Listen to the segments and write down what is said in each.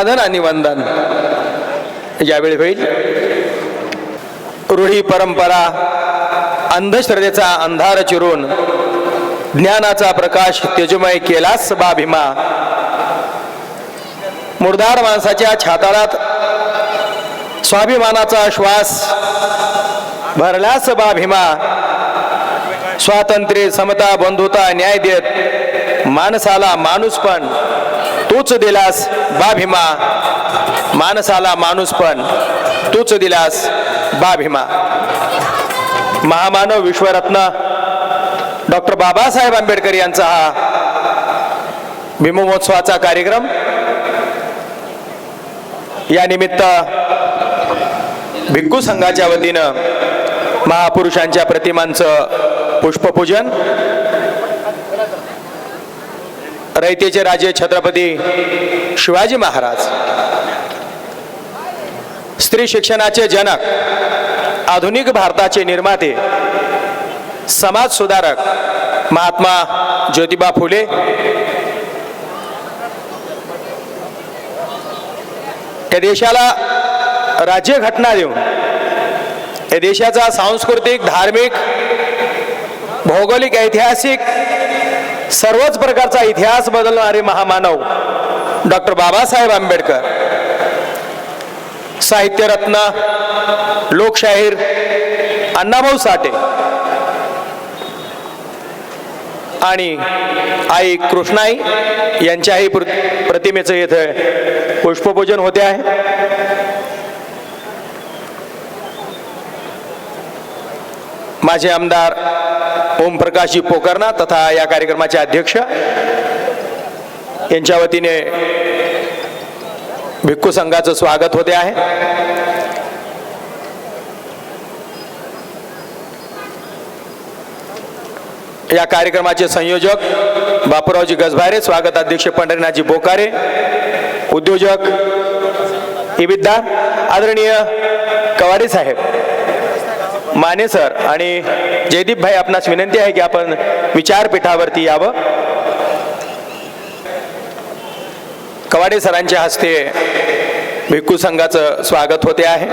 अभिवादन आणि वंदन यावेळी होईल. रूढी परंपरा अंधश्रद्धेचा अंधार चिरून ज्ञानाचा प्रकाश तेजोमय केलास बा भीमा. मुर्दार माणसाच्या छाताळात स्वाभिमानाचा श्वास भरलास बा भीमा. स्वातंत्र्य समता बंधुता न्याय देत माणसाला माणूसपण तूच दिलास बा भीमा. माणसाला माणूसपण तूच दिलास बा भीमा. महामानव विश्वरत्न डॉक्टर बाबासाहेब आंबेडकर यांचा हा भीमोत्सवाचा कार्यक्रम या निमित्त भिक्खू संघाच्या वतीनं महापुरुषांच्या प्रतिमांचं पुष्पपूजन, रयतेचे राजे छत्रपती शिवाजी महाराज, स्त्री शिक्षणाचे जनक, आधुनिक भारताचे निर्माते, समाज सुधारक महात्मा ज्योतिबा फुले, या देशाला राज्यघटना देऊन या देशाचा सांस्कृतिक, धार्मिक, भौगोलिक, ऐतिहासिक सर्वच प्रकारचा इतिहास बदलणारे महामानव डॉक्टर बाबासाहेब आंबेडकर, साहित्यरत्न, लोकशाहीर अण्णाभाऊ साठे आणि आई कृष्णाई यांच्याही प्रतिमेचं येथे पुष्पपूजन होते आहे. माझे आमदार ओमप्रकाशजी पोकर्णा तथा या कार्यक्रमाचे अध्यक्ष यांच्या वतीने भिक्खू संघाचं स्वागत होते आहे. या कार्यक्रमाचे संयोजक बापूरावजी गजभारे, स्वागत अध्यक्ष पंढरीनाथजी बोकारे, उद्योजक इबिद्दार आदरणीय कवाडे साहेब, माने सर आणि जयदीप भाई, आपणास विनंती आहे की आपण विचारपीठावरती यावं. कवाडे सरांच्या हस्ते भिक्खू संघाचं स्वागत होते आहे.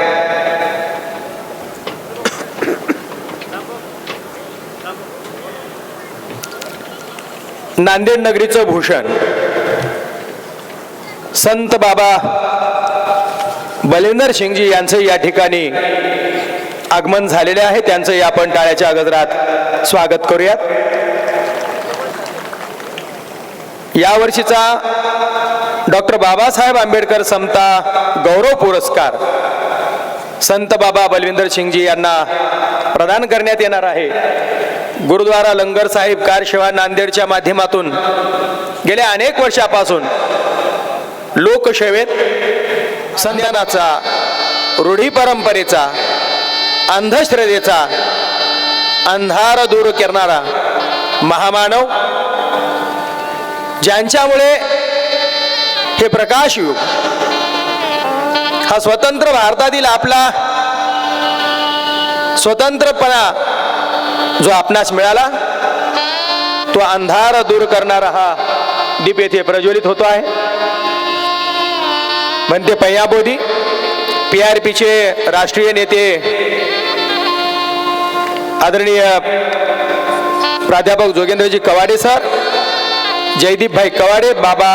नांदेड नगरीचं भूषण संत बाबा बलविंदर सिंगजी यांचं या ठिकाणी आगमन झालेले आहे. त्यांचं आपण टाळ्याच्या गजरात स्वागत करूयात. या वर्षीचा डॉक्टर बाबासाहेब आंबेडकर समता गौरव पुरस्कार संत बाबा बलविंदर सिंगजी यांना प्रदान करण्यात येणार आहे. गुरुद्वारा लंगर साहिब कारसेवा नांदेडच्या माध्यमातून गेल्या अनेक वर्षापासून लोकसेवेत संतानाचा, रूढी परंपरेचा, अंधश्रद्धेचा अंधार दूर करणारा महामानव, ज्यांच्यामुळे हे प्रकाश युग हा स्वतंत्र भारतातील आपला स्वतंत्रपणा जो आपणास मिळाला, तो अंधार दूर करणारा हा दीप येथे प्रज्वलित होतो आहे. म्हणते पय्याबोधी PRPचे राष्ट्रीय नेते आदरणीय प्राध्यापक जोगेंद्रजी कवाडे सर, जयदीप भाई कवाडे, बाबा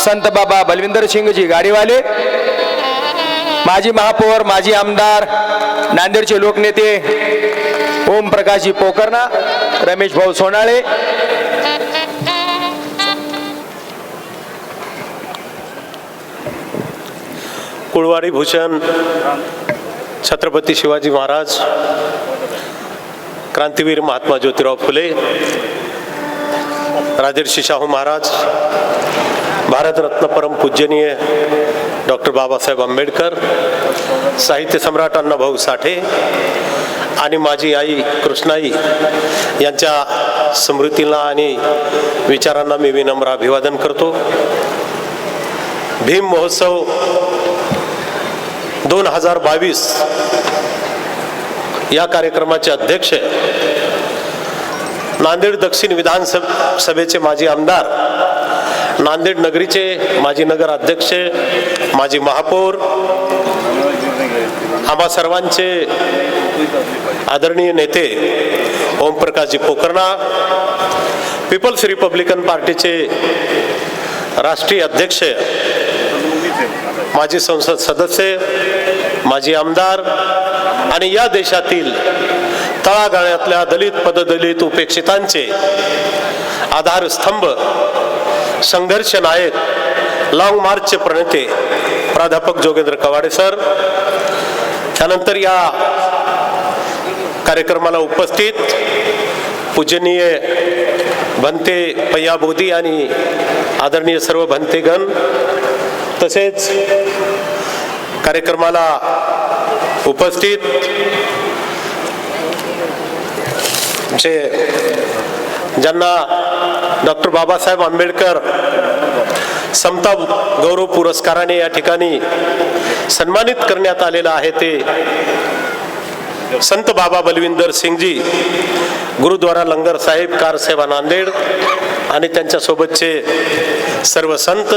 संत बाबा बलविंदर सिंगजी गाडीवाले, माजी महापौर, माजी आमदार, नांदेडचे लोकनेते ओमप्रकाशजी पोकर्णा, रमेश भाऊ सोनाळे, कुळवाडी भूषण छत्रपती शिवाजी महाराज, क्रांतीवीर महात्मा ज्योतिराव फुले, राजर्षी शाहू महाराज, भारतरत्न परम पूजनीय डॉक्टर बाबासाहेब आंबेडकर, साहित्य सम्राट अण्णाभाऊ साठे आणि माझी आई कृष्णाई यांच्या स्मृतीला आणि विचारांना मी विनम्र अभिवादन करतो. भीम महोत्सव 2022 या कार्यक्रमाचे अध्यक्ष नांदेड दक्षिण विधानसभेचे माजी आमदार, नांदेड नगरीचे माजी नगर अध्यक्ष माजी महापौर, आम्हा सर्वांचे आदरणीय नेते ओमप्रकाशजी पोकर्णा, पीपल्स रिपब्लिकन पार्टीचे राष्ट्रीय अध्यक्ष, माजी संसद सदस्य, माजी आमदार आणि या देशातील तळागाळातल्या दलित, पददलित, उपेक्षितांचे आधारस्तंभ, संघर्ष नायक, लॉंग मार्चचे प्रणेते प्राध्यापक जोगेंद्र कवाडे सर, त्यानंतर या कार्यक्रमाला उपस्थित पूजनीय भंते पय्या बोधी आणि आदरणीय सर्व भंतेगण, तसेच कार्यक्रमाला उपस्थित ज्यांना डॉक्टर बाबासाहेब आंबेडकर समता गौरव पुरस्काराने या ठिकाणी सन्मानित करण्यात आलेला आहे ते संत बाबा बलविंदर सिंगजी, गुरुद्वारा लंगर साहेब, कार सेवा नांदेड आणि त्यांच्यासोबतचे सर्व संत,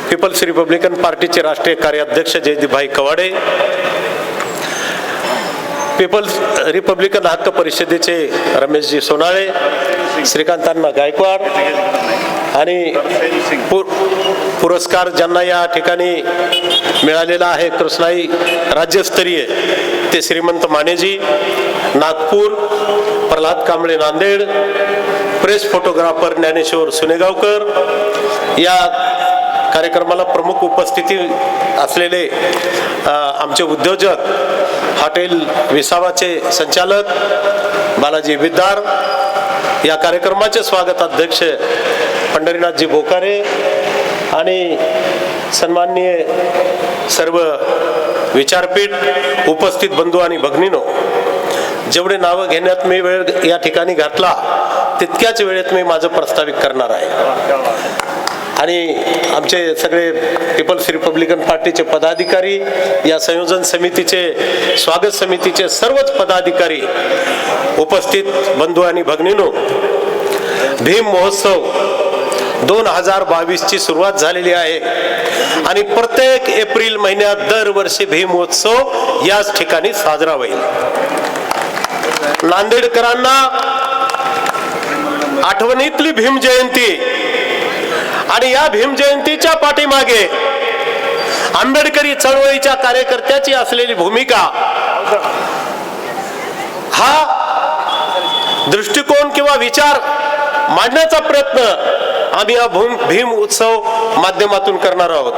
पीपल्स रिपब्लिकन पार्टीचे राष्ट्रीय कार्याध्यक्ष जयदीपभाई कवाडे, पीपल्स रिपब्लिकन हक्क परिषदेचे रमेशजी सोनाळे, श्रीकांतांना गायकवाड आणि पुरस्कार ज्यांना या ठिकाणी मिळालेला आहे कृष्णाई राज्यस्तरीय ते श्रीमंत मानेजी नागपूर, प्रल्हाद कांबळे नांदेड, प्रेस फोटोग्राफर ज्ञानेश्वर सुनेगावकर, या कार्यक्रमाला प्रमुख उपस्थिती असलेले आमचे उद्योजक, हॉटेल विसावाचे संचालक बालाजी विद्दार, या कार्यक्रमाचे स्वागत अध्यक्ष पंढरीनाथजी बोकारे आणि सन्माननीय सर्व विचारपीठ, उपस्थित बंधू आणि भगिनीनो, जेवढे नावं घेण्यात मी वेळ या ठिकाणी घातला तितक्याच वेळेत मी माझं प्रस्तावित करणार आहे. आणि आमचे सगळे पीपल्स रिपब्लिकन पार्टीचे पदाधिकारी, या संयोजन समितीचे, स्वागत समितीचे सर्वच पदाधिकारी, उपस्थित बंधू आणि भगिनीनो, भीम महोत्सव 2022 ची सुरुवात झालेली आहे आणि प्रत्येक एप्रिल महिन्यात दरवर्षी भीम महोत्सव याच ठिकाणी साजरा होईल. नांदेडकरांना आठवणीतली भीम जयंती आणि या भीम जयंतीच्या पाठीमागे आंबेडकरी चळवळीच्या कार्यकर्त्याची असलेली भूमिका, हा दृष्टिकोन किंवा विचार मांडण्याचा प्रयत्न आम्ही या भीम उत्सव माध्यमातून करणार आहोत.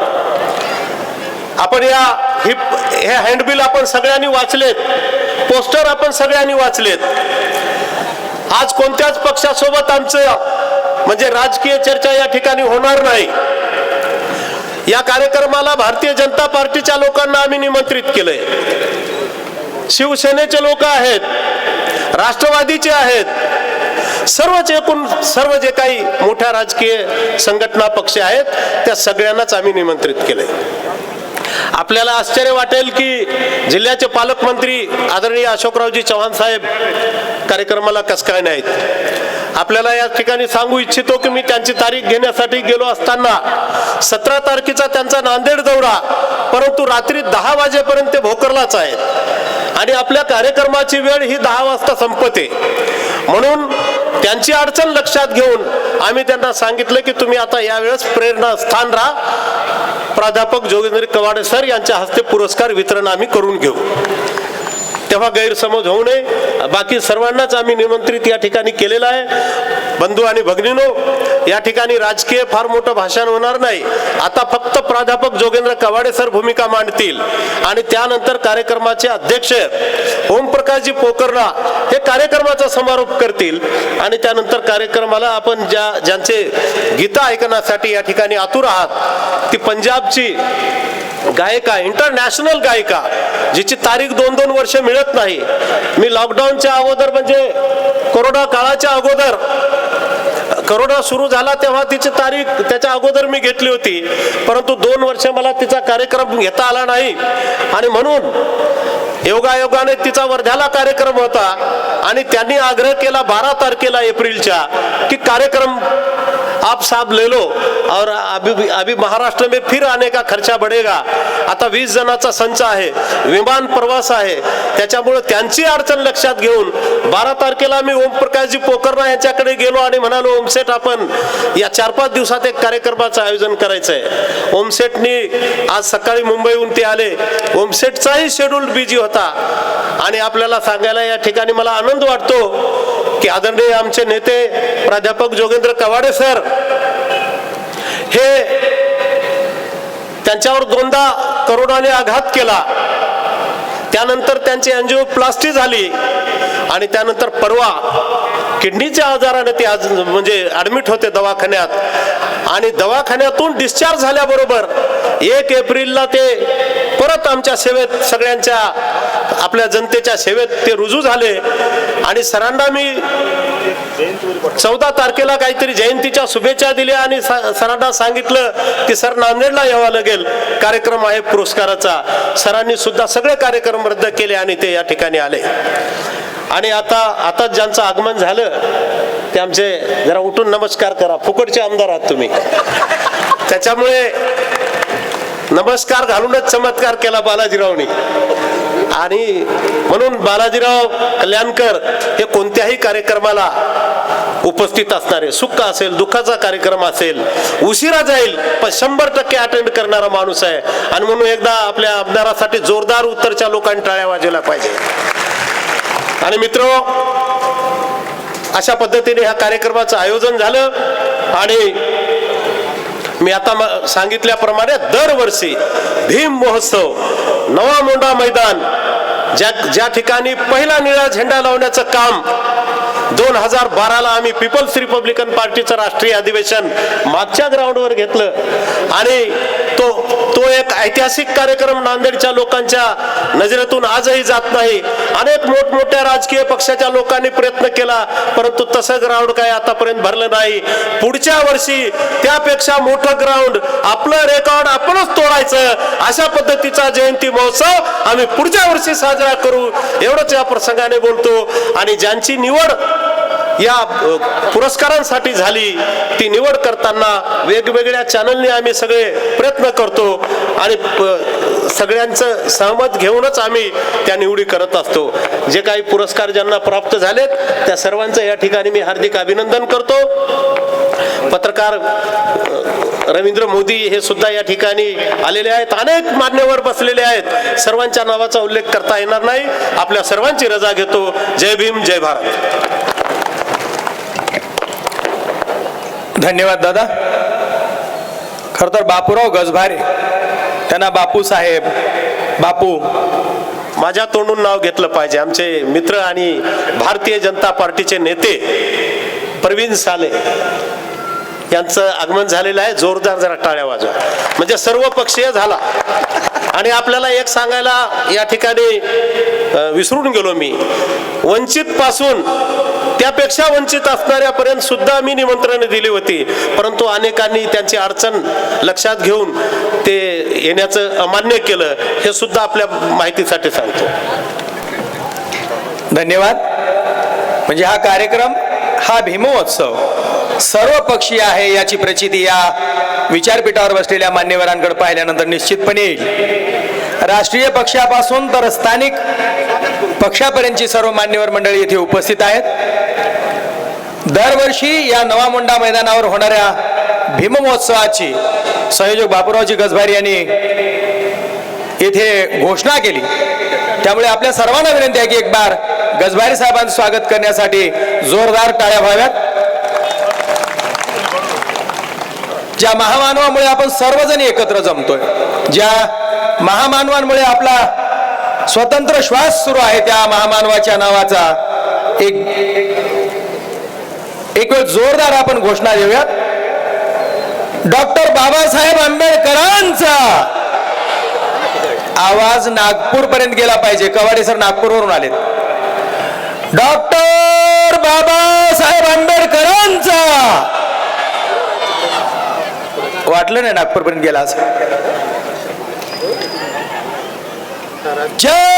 आपण हे हँडबिल आपण सगळ्यांनी वाचलेत, पोस्टर आपण सगळ्यांनी वाचलेत. आज कोणत्याच पक्षासोबत आमचं म्हणजे राजकीय चर्चा या ठिकाणी होणार नाही. या कार्यक्रमाला भारतीय जनता पार्टीच्या लोकांना आम्ही निमंत्रित केलंय. शिवसेनेचे लोक आहेत, राष्ट्रवादीचे आहेत, सर्व जे काही मोठ्या राजकीय संघटना पक्ष आहेत त्या सगळ्यांनाच आम्ही निमंत्रित केलंय. आपल्याला आश्चर्य वाटेल की जिल्ह्याचे पालकमंत्री आदरणीय अशोकरावजी चव्हाण साहेब कार्यक्रमाला कस काय नाहीत. आपल्याला या ठिकाणी सांगू इच्छितो की मी त्यांची तारीख घेण्यासाठी गेलो असताना 17 तारखेचा त्यांचा नांदेड दौरा, परंतु रात्री 10 वाजेपर्यंत ते भोकरलाच आहेत आणि आपल्या कार्यक्रमाची वेळ ही 10 वाजता संपते. म्हणून त्यांची अडचण लक्षात घेऊन आम्ही त्यांना सांगितलं की तुम्ही आता यावेळेस प्रेरणा स्थान राहा, प्राध्यापक जोगेंद्र कवाडे सर यांच्या हस्ते पुरस्कार वितरण आम्ही करून घेऊ. तेव्हा गैरसमज होऊ नये. बाकी सर्वांनाच आम्ही निमंत्रित या ठिकाणी केलेलं आहे. बंधू आणि भगिनीनो, या ठिकाणी राजकीय फार मोठं भाषण होणार नाही. आता फक्त प्राध्यापक जोगेंद्र कवाडे सर भूमिका मांडतील आणि त्यानंतर कार्यक्रमाचे अध्यक्ष ओमप्रकाशजी पोकर्णा हे कार्यक्रमाचा समारोप करतील आणि त्यानंतर कार्यक्रमाला आपण ज्यांचे गीतं ऐकण्यासाठी या ठिकाणी आतुर आहात ती पंजाबची गायिका, इंटरनॅशनल गायिका, जिची तारीख 2-2 वर्ष मिळत नाही. मी लॉकडाऊनच्या अगोदर म्हणजे कोरोना काळाच्या अगोदर, कोरोना सुरू झाला तेव्हा तिची तारीख त्याच्या अगोदर मी घेतली होती, परंतु 2 वर्ष मला तिचा कार्यक्रम घेता आला नाही आणि म्हणून योगायोगाने तिचा वर्ध्याला कार्यक्रम होता आणि त्यांनी आग्रह केला 12 तारखेला एप्रिलच्या की कार्यक्रम आप साहब ले लो और अभी महाराष्ट्र में फिर आने का खर्चा बढ़ेगा. आता 20 जणांचा संच आहे, विमान प्रवास आहे, त्याच्यामुळे त्यांची अडचण लक्षात घेऊन 12 तारखेला मी ओमप्रकाशजी पोकर्णा यांच्याकडे गेलो आणि म्हणालो, ओमसेठ आपण या 4-5 दिवसात एक कार्यक्रमाचं आयोजन करायचं आहे. ओमसेठनी आज सकाळी मुंबईहून ते आले. ओमसेठचाही शेड्यूल बिझी होता आणि आपल्याला सांगायला या ठिकाणी मला आनंद वाटतो की आदरणीय आमचे नेते प्राध्यापक जोगेंद्र कवाडे सर हे त्यांच्यावर 2दा करोनाने आघात केला, त्यानंतर त्यांची अँजिओप्लास्टी झाली आणि त्यानंतर परवा किडनीच्या आजाराने ते आज म्हणजे ऍडमिट होते दवाखान्यात आणि दवाखान्यातून डिस्चार्ज झाल्याबरोबर 1 एप्रिलला ते परत आमच्या सेवेत, सगळ्यांच्या आपल्या जनतेच्या सेवेत ते रुजू झाले. आणि सरांना मी 14 तारखेला काहीतरी जयंतीच्या शुभेच्छा दिल्या आणि सरांना सांगितलं की सर नांदेडला यावं लागेल, कार्यक्रम आहे पुरस्काराचा. सरांनी सुद्धा सगळे कार्यक्रम रद्द केले आणि ते या ठिकाणी आले. आणि आता ज्यांचं आगमन झालं ते आमचे जरा उठून नमस्कार करा, फुकटचे आमदार आहात तुम्ही. त्याच्यामुळे नमस्कार घालूनच चमत्कार केला बालाजीरावनी. आणि म्हणून बालाजीराव कल्याणकर हे कोणत्याही कार्यक्रमाला उपस्थित असणारे, सुख असेल दुःखाचा कार्यक्रम असेल, उशिरा जाईल पण 100% अटेंड करणारा माणूस आहे. आणि म्हणून एकदा आपल्या आमदारासाठी जोरदार उत्तरच्या लोकांनी टाळ्या वाजवल्या पाहिजे. आणि मित्र, अशा पद्धतीने ह्या कार्यक्रमाचं आयोजन झालं. आणि मी आता सांगितल्याप्रमाणे दरवर्षी भीम महोत्सव, नवा मोंढा मैदान, ज्या ठिकाणी पहिला निळा झेंडा लावण्याचं काम 2012ला आम्ही पीपल्स रिपब्लिकन पार्टीचं राष्ट्रीय अधिवेशन मागच्या ग्राउंडवर घेतलं. आणि तो एक ऐतिहासिक कार्यक्रम नांदेडच्या लोकांच्या नजरेतून आजही जात नाही. अनेक मोठमोठ्या राजकीय पक्षाच्या लोकांनी प्रयत्न केला, परंतु तसं ग्राउंड काय आतापर्यंत भरलं नाही. पुढच्या वर्षी त्यापेक्षा मोठं ग्राउंड, आपलं रेकॉर्ड आपणच तोडायचं, अशा पद्धतीचा जयंती महोत्सव आम्ही पुढच्या वर्षी साजरा करू, एवढंच या प्रसंगाने बोलतो. आणि ज्यांची निवड या पुरस्कारांसाठी झाली, ती निवड करताना वेगवेगळ्या चॅनलने आम्ही सगळे प्रयत्न करतो आणि सगळ्यांचं सहमत घेऊनच आम्ही त्या निवडी करत असतो. जे काही पुरस्कार ज्यांना प्राप्त झालेत त्या सर्वांचं या ठिकाणी मी हार्दिक अभिनंदन करतो. पत्रकार रवींद्र मोदी हे सुद्धा या ठिकाणी आलेले आहेत, अनेक मान्यवर बसलेले आहेत, सर्वांच्या नावाचा उल्लेख करता येणार नाही. आपल्या सर्वांची रजा घेतो. जय भीम, जय भारत. धन्यवाद दादा. खर तर बापूराव गजभारे, त्यांना बापू साहेब, बापू माझ्या तोंडून नाव घेतलं पाहिजे. आमचे मित्र आणि भारतीय जनता पार्टीचे नेते प्रवीण साले यांचं आगमन झालेलं आहे. जोरदार जरा टाळ्या वाजवा, म्हणजे सर्व पक्षीय झाला. आणि आपल्याला एक सांगायला या ठिकाणी विसरून गेलो मी, वंचित पासून त्यापेक्षा वंचित असणाऱ्यापर्यंत सुद्धा मी निमंत्रण दिली होती, परंतु अनेकांनी त्यांची अडचण लक्षात घेऊन ते येण्याचं अमान्य केलं. हे सुद्धा आपल्या माहितीसाठी सांगतो. धन्यवाद. म्हणजे हा कार्यक्रम, हा भीमोत्सव सर्व पक्षीय आहे याची प्रचिती या विचारपीठावर बसलेल्या मान्यवरांकडे पाहिल्यानंतर निश्चितपणे येईल. राष्ट्रीय पक्षापासून तर स्थानिक पक्षापर्यंतची सर्व मान्यवर मंडळी येथे उपस्थित आहेत. दरवर्षी या नवा मोंढा मैदानावर होणाऱ्या भीममहोत्सवाची संयोजक बापूरावजी गजभारी यांनी येथे घोषणा केली. त्यामुळे आपल्या सर्वांना विनंती आहे की एक बार गजभारी साहेबांचं स्वागत करण्यासाठी जोरदार टाळ्या व्हाव्यात. ज्या महामानवामुळे आपण सर्वजण एकत्र जमतोय, ज्या महामानवांमुळे आपला स्वतंत्र श्वास सुरू आहे, त्या महामानवाच्या नावाचा एक वेळ जोरदार आपण घोषणा देऊयात. डॉक्टर बाबासाहेब आंबेडकरांचा आवाज नागपूर पर्यंत गेला पाहिजे. कवाडे सर नागपूरवरून आलेत. डॉक्टर बाबासाहेब आंबेडकरांचा. वाटलं नाही नागपूर पर्यंत गेला असं. जय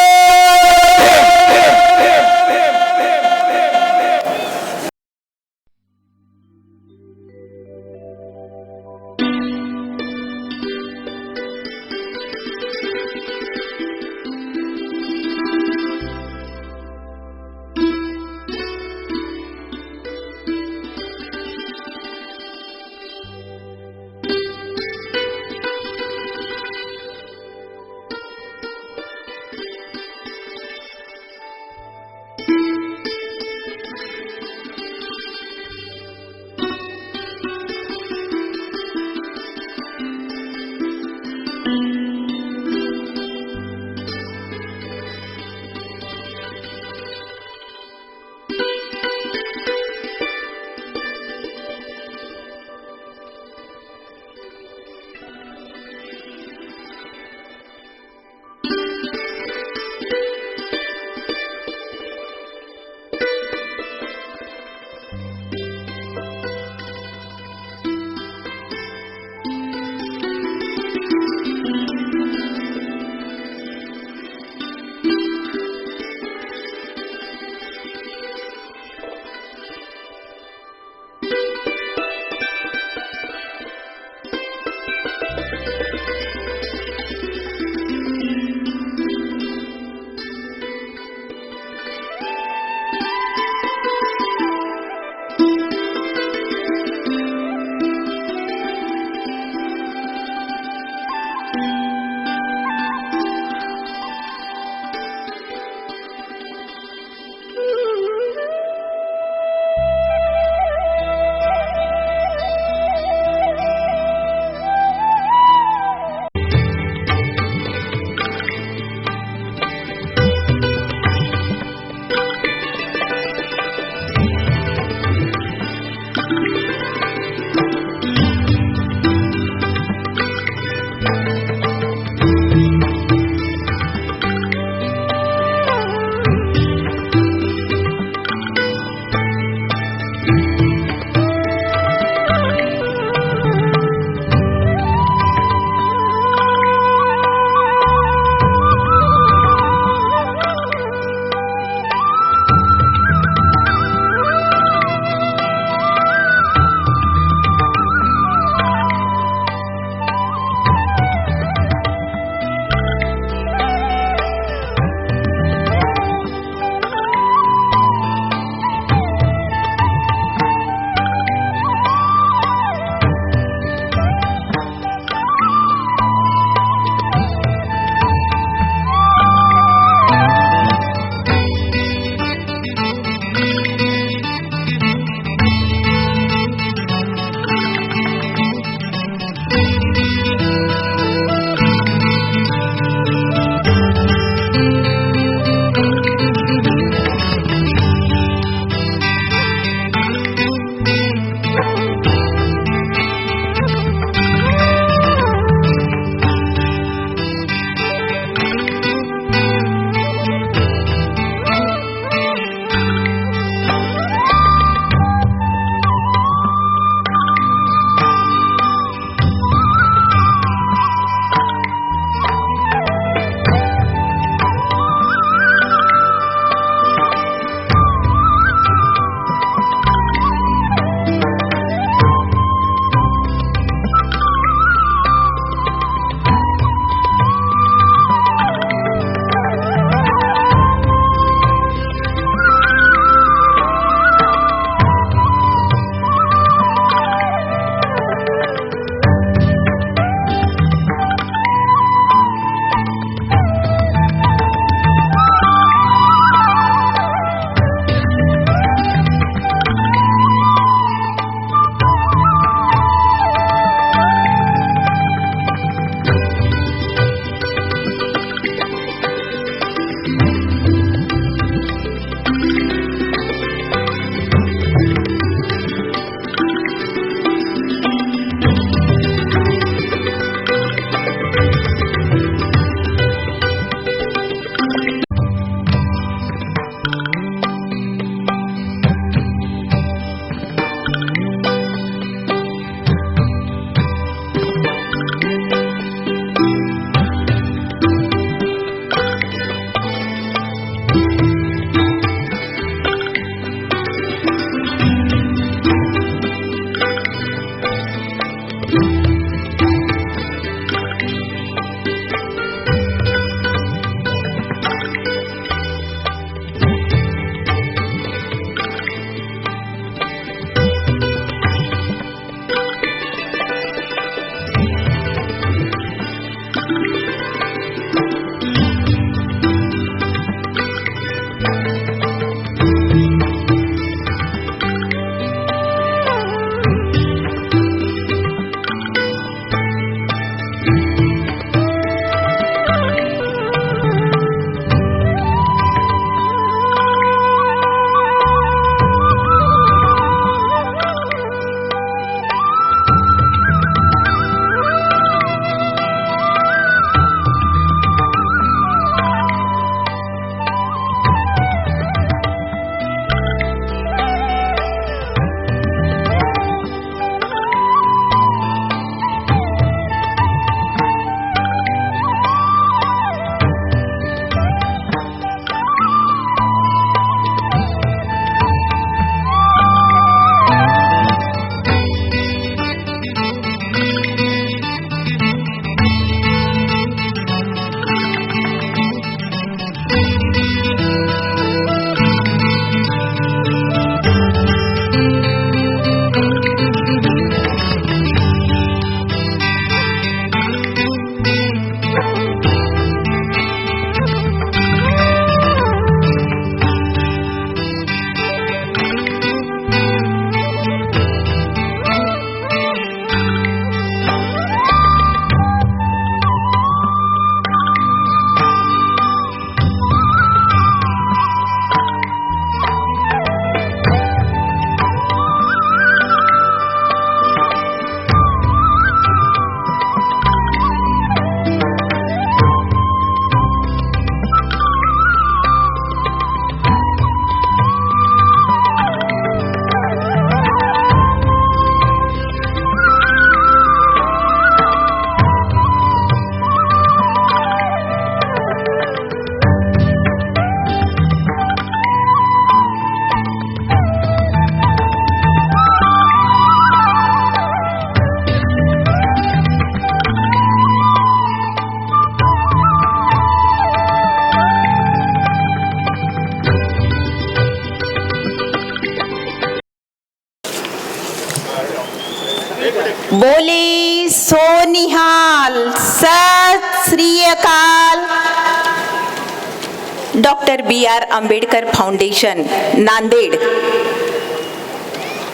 doctor B.R. Ambedkar foundation Nanded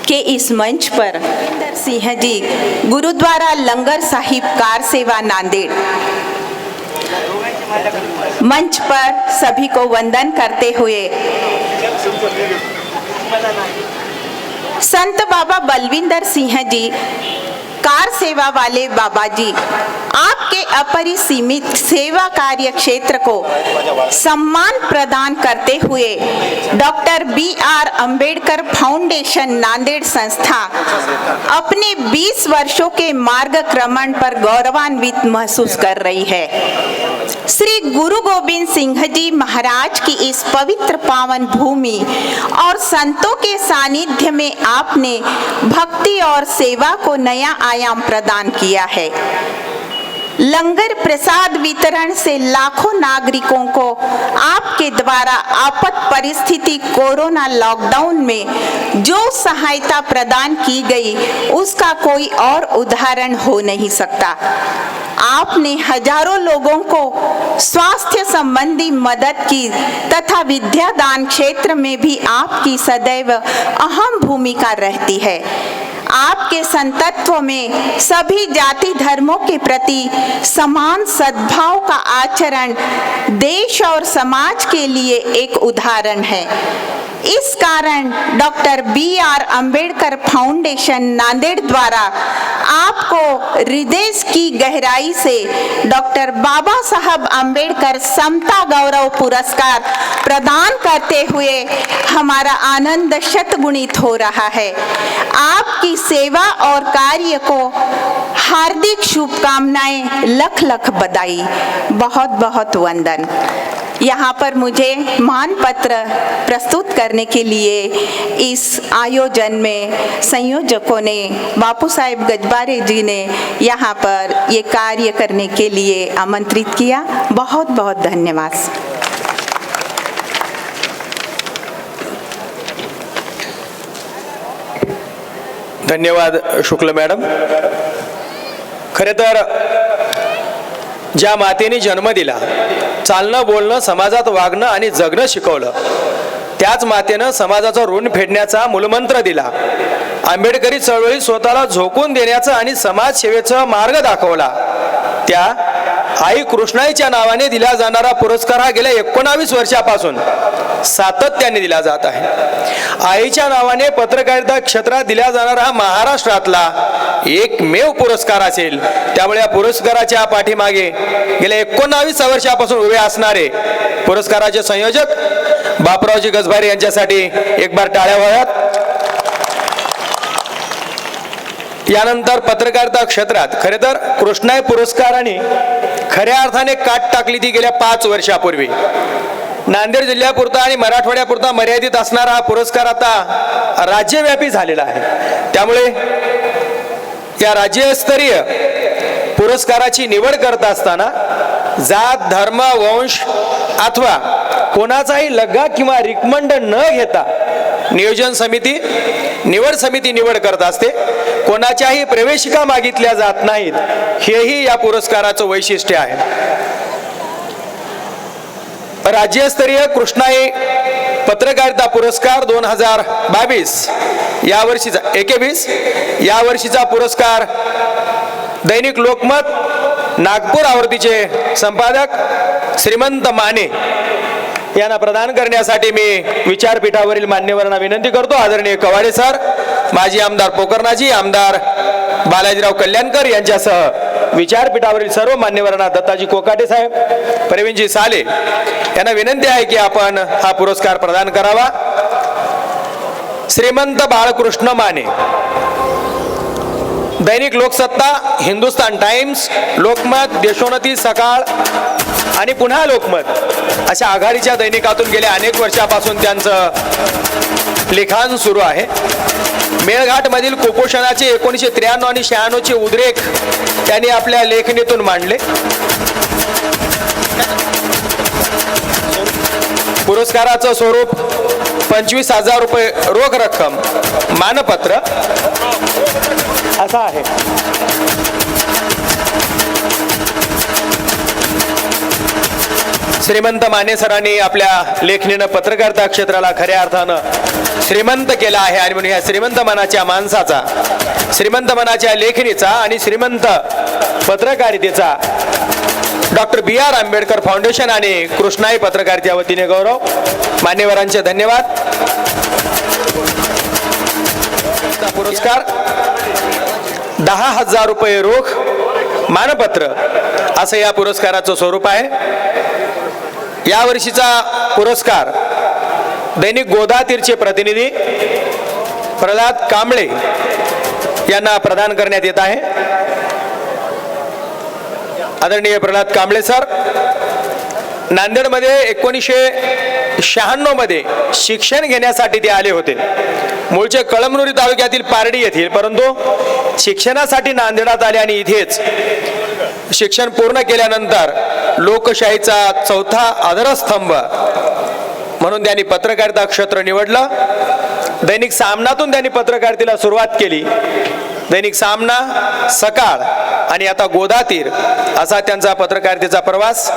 के इस मंच पर बलविंदर सिंह जी गुरुद्वारा लंगर साहिब कार सेवा नांदेड़ मंच पर सभी को वंदन करते हुए संत बाबा बलविंदर सिंह जी कार सेवा वाले बाबा जी आपके अपरिसीमित सेवा कार्य क्षेत्र को सम्मान प्रदान करते हुए doctor B.R. Ambedkar foundation Nanded संस्था अपने 20 वर्षों के मार्गक्रमण पर गौरवान्वित महसूस कर रही है। श्री गुरु गोविंद सिंह जी महाराज की इस पवित्र पावन भूमि और संतों के सानिध्य में आपने भक्ति और सेवा को नया आयाम प्रदान किया है। लंगर प्रसाद वितरण से लाखों नागरिकों को आपके द्वारा आपात परिस्थिति कोरोना लॉकडाउन में जो सहायता प्रदान की गई उसका कोई और उदाहरण हो नहीं सकता। आपने हजारों लोगों को स्वास्थ्य संबंधी मदद की तथा विद्यादान क्षेत्र में भी आपकी सदैव अहम भूमिका रहती है। आपके संतत्व में सभी जाति धर्मों के प्रति समान सद्भाव का आचरण देश और समाज के लिए एक उदाहरण है। इस कारण doctor B.R. Ambedkar foundation Nanded द्वारा आपको हृदय की गहराई से डॉक्टर बाबा साहब अम्बेडकर समता गौरव पुरस्कार प्रदान करते हुए हमारा आनंद शतगुणित हो रहा है। आपकी सेवा और कार्य को हार्दिक शुभकामनाएं, लख लख बधाई, बहुत बहुत वंदन। यहाँ पर मुझे मान पत्र प्रस्तुत करने के लिए इस आयोजन में संयोजकों ने बापू साहेब गजबारे जी ने यहाँ पर ये कार्य करने के लिए आमंत्रित किया। बहुत बहुत धन्यवाद। धन्यवाद शुक्ल मॅडम। खरे तर ज्या मातेने जन्म दिला, चालणं बोलणं समाजात वागणं आणि जगणं शिकवलं, त्याच मातेनं समाजाचं ऋण फेडण्याचा मूलमंत्र दिला। आंबेडकरी चळवळीत स्वतःला झोकून देण्याचा आणि समाजसेवेचा मार्ग दाखवला। त्या आई कृष्णाईच्या नावाने दिला जाणारा पुरस्कार हा गेल्या 19 वर्षापासून सातत्याने दिला जात आहे। आईच्या नावाने पत्रकारिता क्षेत्रात दिला जाणारा हा महाराष्ट्रातला एकमेव पुरस्कार असेल। त्यामुळे या पुरस्काराच्या पाठीमागे गेल्या 19 वर्षापासून उभे असणारे पुरस्काराचे संयोजक बापूरावजी गजबारे यांच्यासाठी एक बार टाळ्या व्हाव्यात। यानंतर पत्रकारिता क्षेत्रात खरे तर कृष्णाई पुरस्काराने खऱ्या अर्थाने काट टाकली ती गेल्या 5 वर्षापूर्वी। नांदेड जिल्ह्यापुरता आणि मराठवाड्यापुरता मर्यादित असणारा हा पुरस्कार आता राज्यव्यापी झालेला आहे। त्यामुळे या राज्यस्तरीय पुरस्काराची निवड करत असताना जात धर्म वंश अथवा कोणाचाही लग्गा किंवा रिकमंड न घेता नियोजन समिती निवड समिती निवड करत असते। कोणाच्याही प्रवेशिका मागितल्या जात नाहीत, हेही या पुरस्काराचं वैशिष्ट्य आहे। राज्यस्तरीय कृष्णाई पत्रकारिता पुरस्कार 2022 या वर्षीचा 21 या वर्षीचा पुरस्कार दैनिक लोकमत नागपूर आवृत्तीचे संपादक श्रीमंत माने यांना प्रदान करण्यासाठी मी विचारपीठावरील मान्यवरांना विनंती करतो। आदरणीय कवाडे सर, माजी आमदार पोकरनाजी, आमदार बालाजीराव कल्याणकर यांच्यासह विचारपीठावरील सर्व मान्यवरांना, दत्ताजी कोकाटे साहेब, प्रवीणजी साले यांना विनंती आहे की आपण हा पुरस्कार प्रदान करावा। श्रीमंत बाळकृष्ण माने, दैनिक लोकसत्ता, हिंदुस्तान टाइम्स, लोकमत, देशोन्नती, सकाळ आणि पुन्हा लोकमत अशा आघाडीच्या दैनिकातून गेल्या अनेक वर्षापासून त्यांचं लिखाण सुरू आहे। मेळघाट मधील कुपोषणाचे 1993 आणि 96 चे उद्रेक त्यांनी आपल्या लेखणीतून मांडले। पुरस्काराचं स्वरूप 25,000 रुपये रोख रक्कम, मानपत्र असं आहे। श्रीमंत माने सरांनी आपल्या लेखणीनं पत्रकारिता क्षेत्राला खऱ्या अर्थानं श्रीमंत केला आहे आणि म्हणून ह्या श्रीमंत मनाच्या माणसाचा, श्रीमंत मनाच्या लेखणीचा आणि श्रीमंत पत्रकारितेचा डॉक्टर B.R. आंबेडकर फाउंडेशन आणि कृष्णाई पत्रकारितेच्या वतीने गौरव. मान्यवरांचे धन्यवाद. पुरस्कार 10,000 रुपये रोख मानपत्र असं या पुरस्काराचं स्वरूप आहे. या वर्षीचा पुरस्कार दैनिक गोदातीरचे प्रतिनिधी प्रल्हाद कांबळे यांना प्रदान करण्यात येत आहे. आदरणीय प्रल्हाद कांबळे सर नांदेडमध्ये 1996 मध्ये शिक्षण घेण्यासाठी ते आले होते. मूळचे कळमनुरी तालुक्यातील पारडी येथील, परंतु शिक्षणासाठी नांदेडात आले आणि इथेच शिक्षण पूर्ण केल्यानंतर लोकशाहीचा चौथा आधारस्तंभ म्हणून त्यांनी पत्रकारिता क्षेत्र निवडलं. दैनिक सामनातून त्यांनी पत्रकारितेला सुरुवात केली. दैनिक सामना, सकाळ आणि आता गोदातीर असा त्यांचा पत्रकारितेचा प्रवास.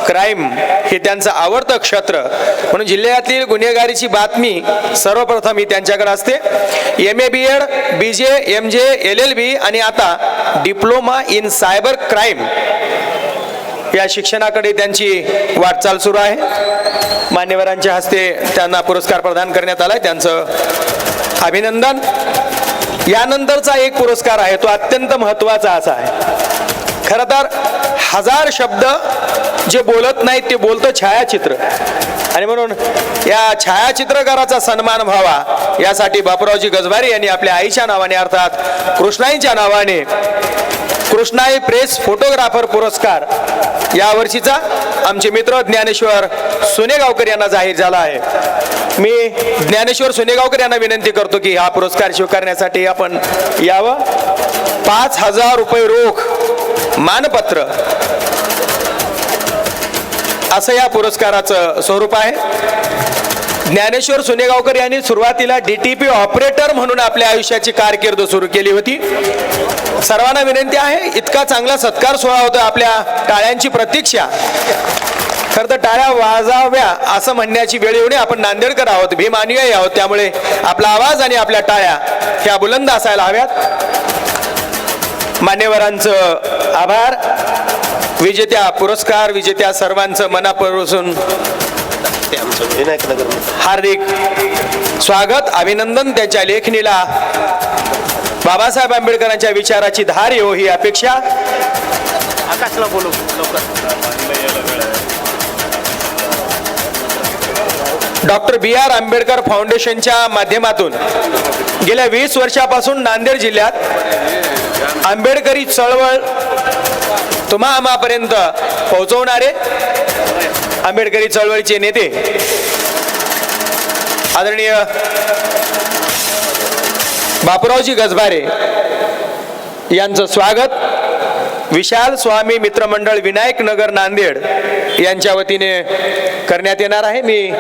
क्राईम हे त्यांचं आवडतं क्षेत्र म्हणून जिल्ह्यातील गुन्हेगारीची बातमी सर्वप्रथम ही त्यांच्याकडे असते. MA BEd, BJ, MJ, LLB आणि आता डिप्लोमा इन सायबर क्राईम या शिक्षणाकडे त्यांची वाटचाल सुरू आहे. मान्यवरांच्या हस्ते त्यांना पुरस्कार प्रदान करण्यात आलाय, त्यांचं अभिनंदन. यानंतरचा एक पुरस्कार आहे तो अत्यंत महत्त्वाचा असा आहे. खरं तर 1000 शब्द जे बोलत नाहीत ते बोलतं छायाचित्र आणि म्हणून या छायाचित्रकाराचा सन्मान व्हावा यासाठी बापूरावजी गजबारी यांनी आपल्या आईच्या नावाने अर्थात कृष्णाईच्या नावाने कृष्णाई प्रेस फोटोग्राफर पुरस्कार या वर्षीचा आमचे मित्र ज्ञानेश्वर सोनेगावकर यांना जाहीर झाला आहे. मी ज्ञानेश्वर सोनेगावकर यांना विनंती करतो की हा पुरस्कार स्वीकारण्यासाठी आपण यावं. 5,000 रुपये रोख मानपत्र असं या पुरस्काराचं स्वरूप आहे. ज्ञानेश्वर सोनेगावकर यांनी सुरुवातीला DTP ऑपरेटर म्हणून आपल्या आयुष्याची कारकीर्द सुरू केली होती. सर्वांना विनंती आहे, इतका चांगला सत्कार सोहळा होता, आपल्या टाळ्यांची प्रतीक्षा. खरं तर टाळ्या वाजाव्या असं म्हणण्याची वेळ येऊ नये. आपण नांदेडकर आहोत, भीमानुयायी आहोत, त्यामुळे आपला आवाज आणि आपल्या टाळ्या ह्या बुलंद असायला हव्यात. मान्यवरांचं आभार. विजेत्या पुरस्कार विजेत्या सर्वांचं मनापासून हार्दिक स्वागत, अभिनंदन. त्यांच्या लेखणीला बाबासाहेब आंबेडकरांच्या विचाराची धार येऊ ही अपेक्षा. आकाशला बोलू डॉक्टर B.R. आंबेडकर फाउंडेशनच्या माध्यमातून गेल्या 20 वर्षापासून नांदेड जिल्ह्यात आंबेडकरी चळवळ तुम्हा आम्हापर्यंत पोहोचवणारे आंबेडकरी चळवळीचे नेते आदरणीय बापूरावजी गजबारे यांचं स्वागत विशाल स्वामी मित्रमंडळ विनायक नगर नांदेड यांच्या वतीने करण्यात येणार आहे. मी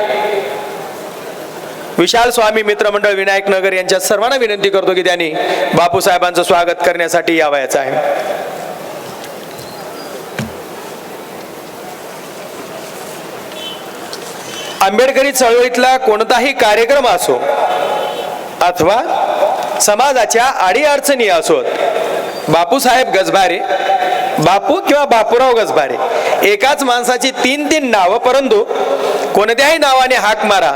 विशाल स्वामी मित्रमंडळ विनायक नगर यांच्या सर्वांना विनंती करतो की त्यांनी बापूसाहेबांचं स्वागत करण्यासाठी यावयाचं आहे. आंबेडकरी चळवळीतला कोणताही कार्यक्रम असो अथवा समाजाच्या अडीअडचणी असोत, बापूसाहेब गजबारे, बापू किंवा बापूराव गजबारे एकाच माणसाची 3 नावं, परंतु कोणत्याही नावाने हाक मारा,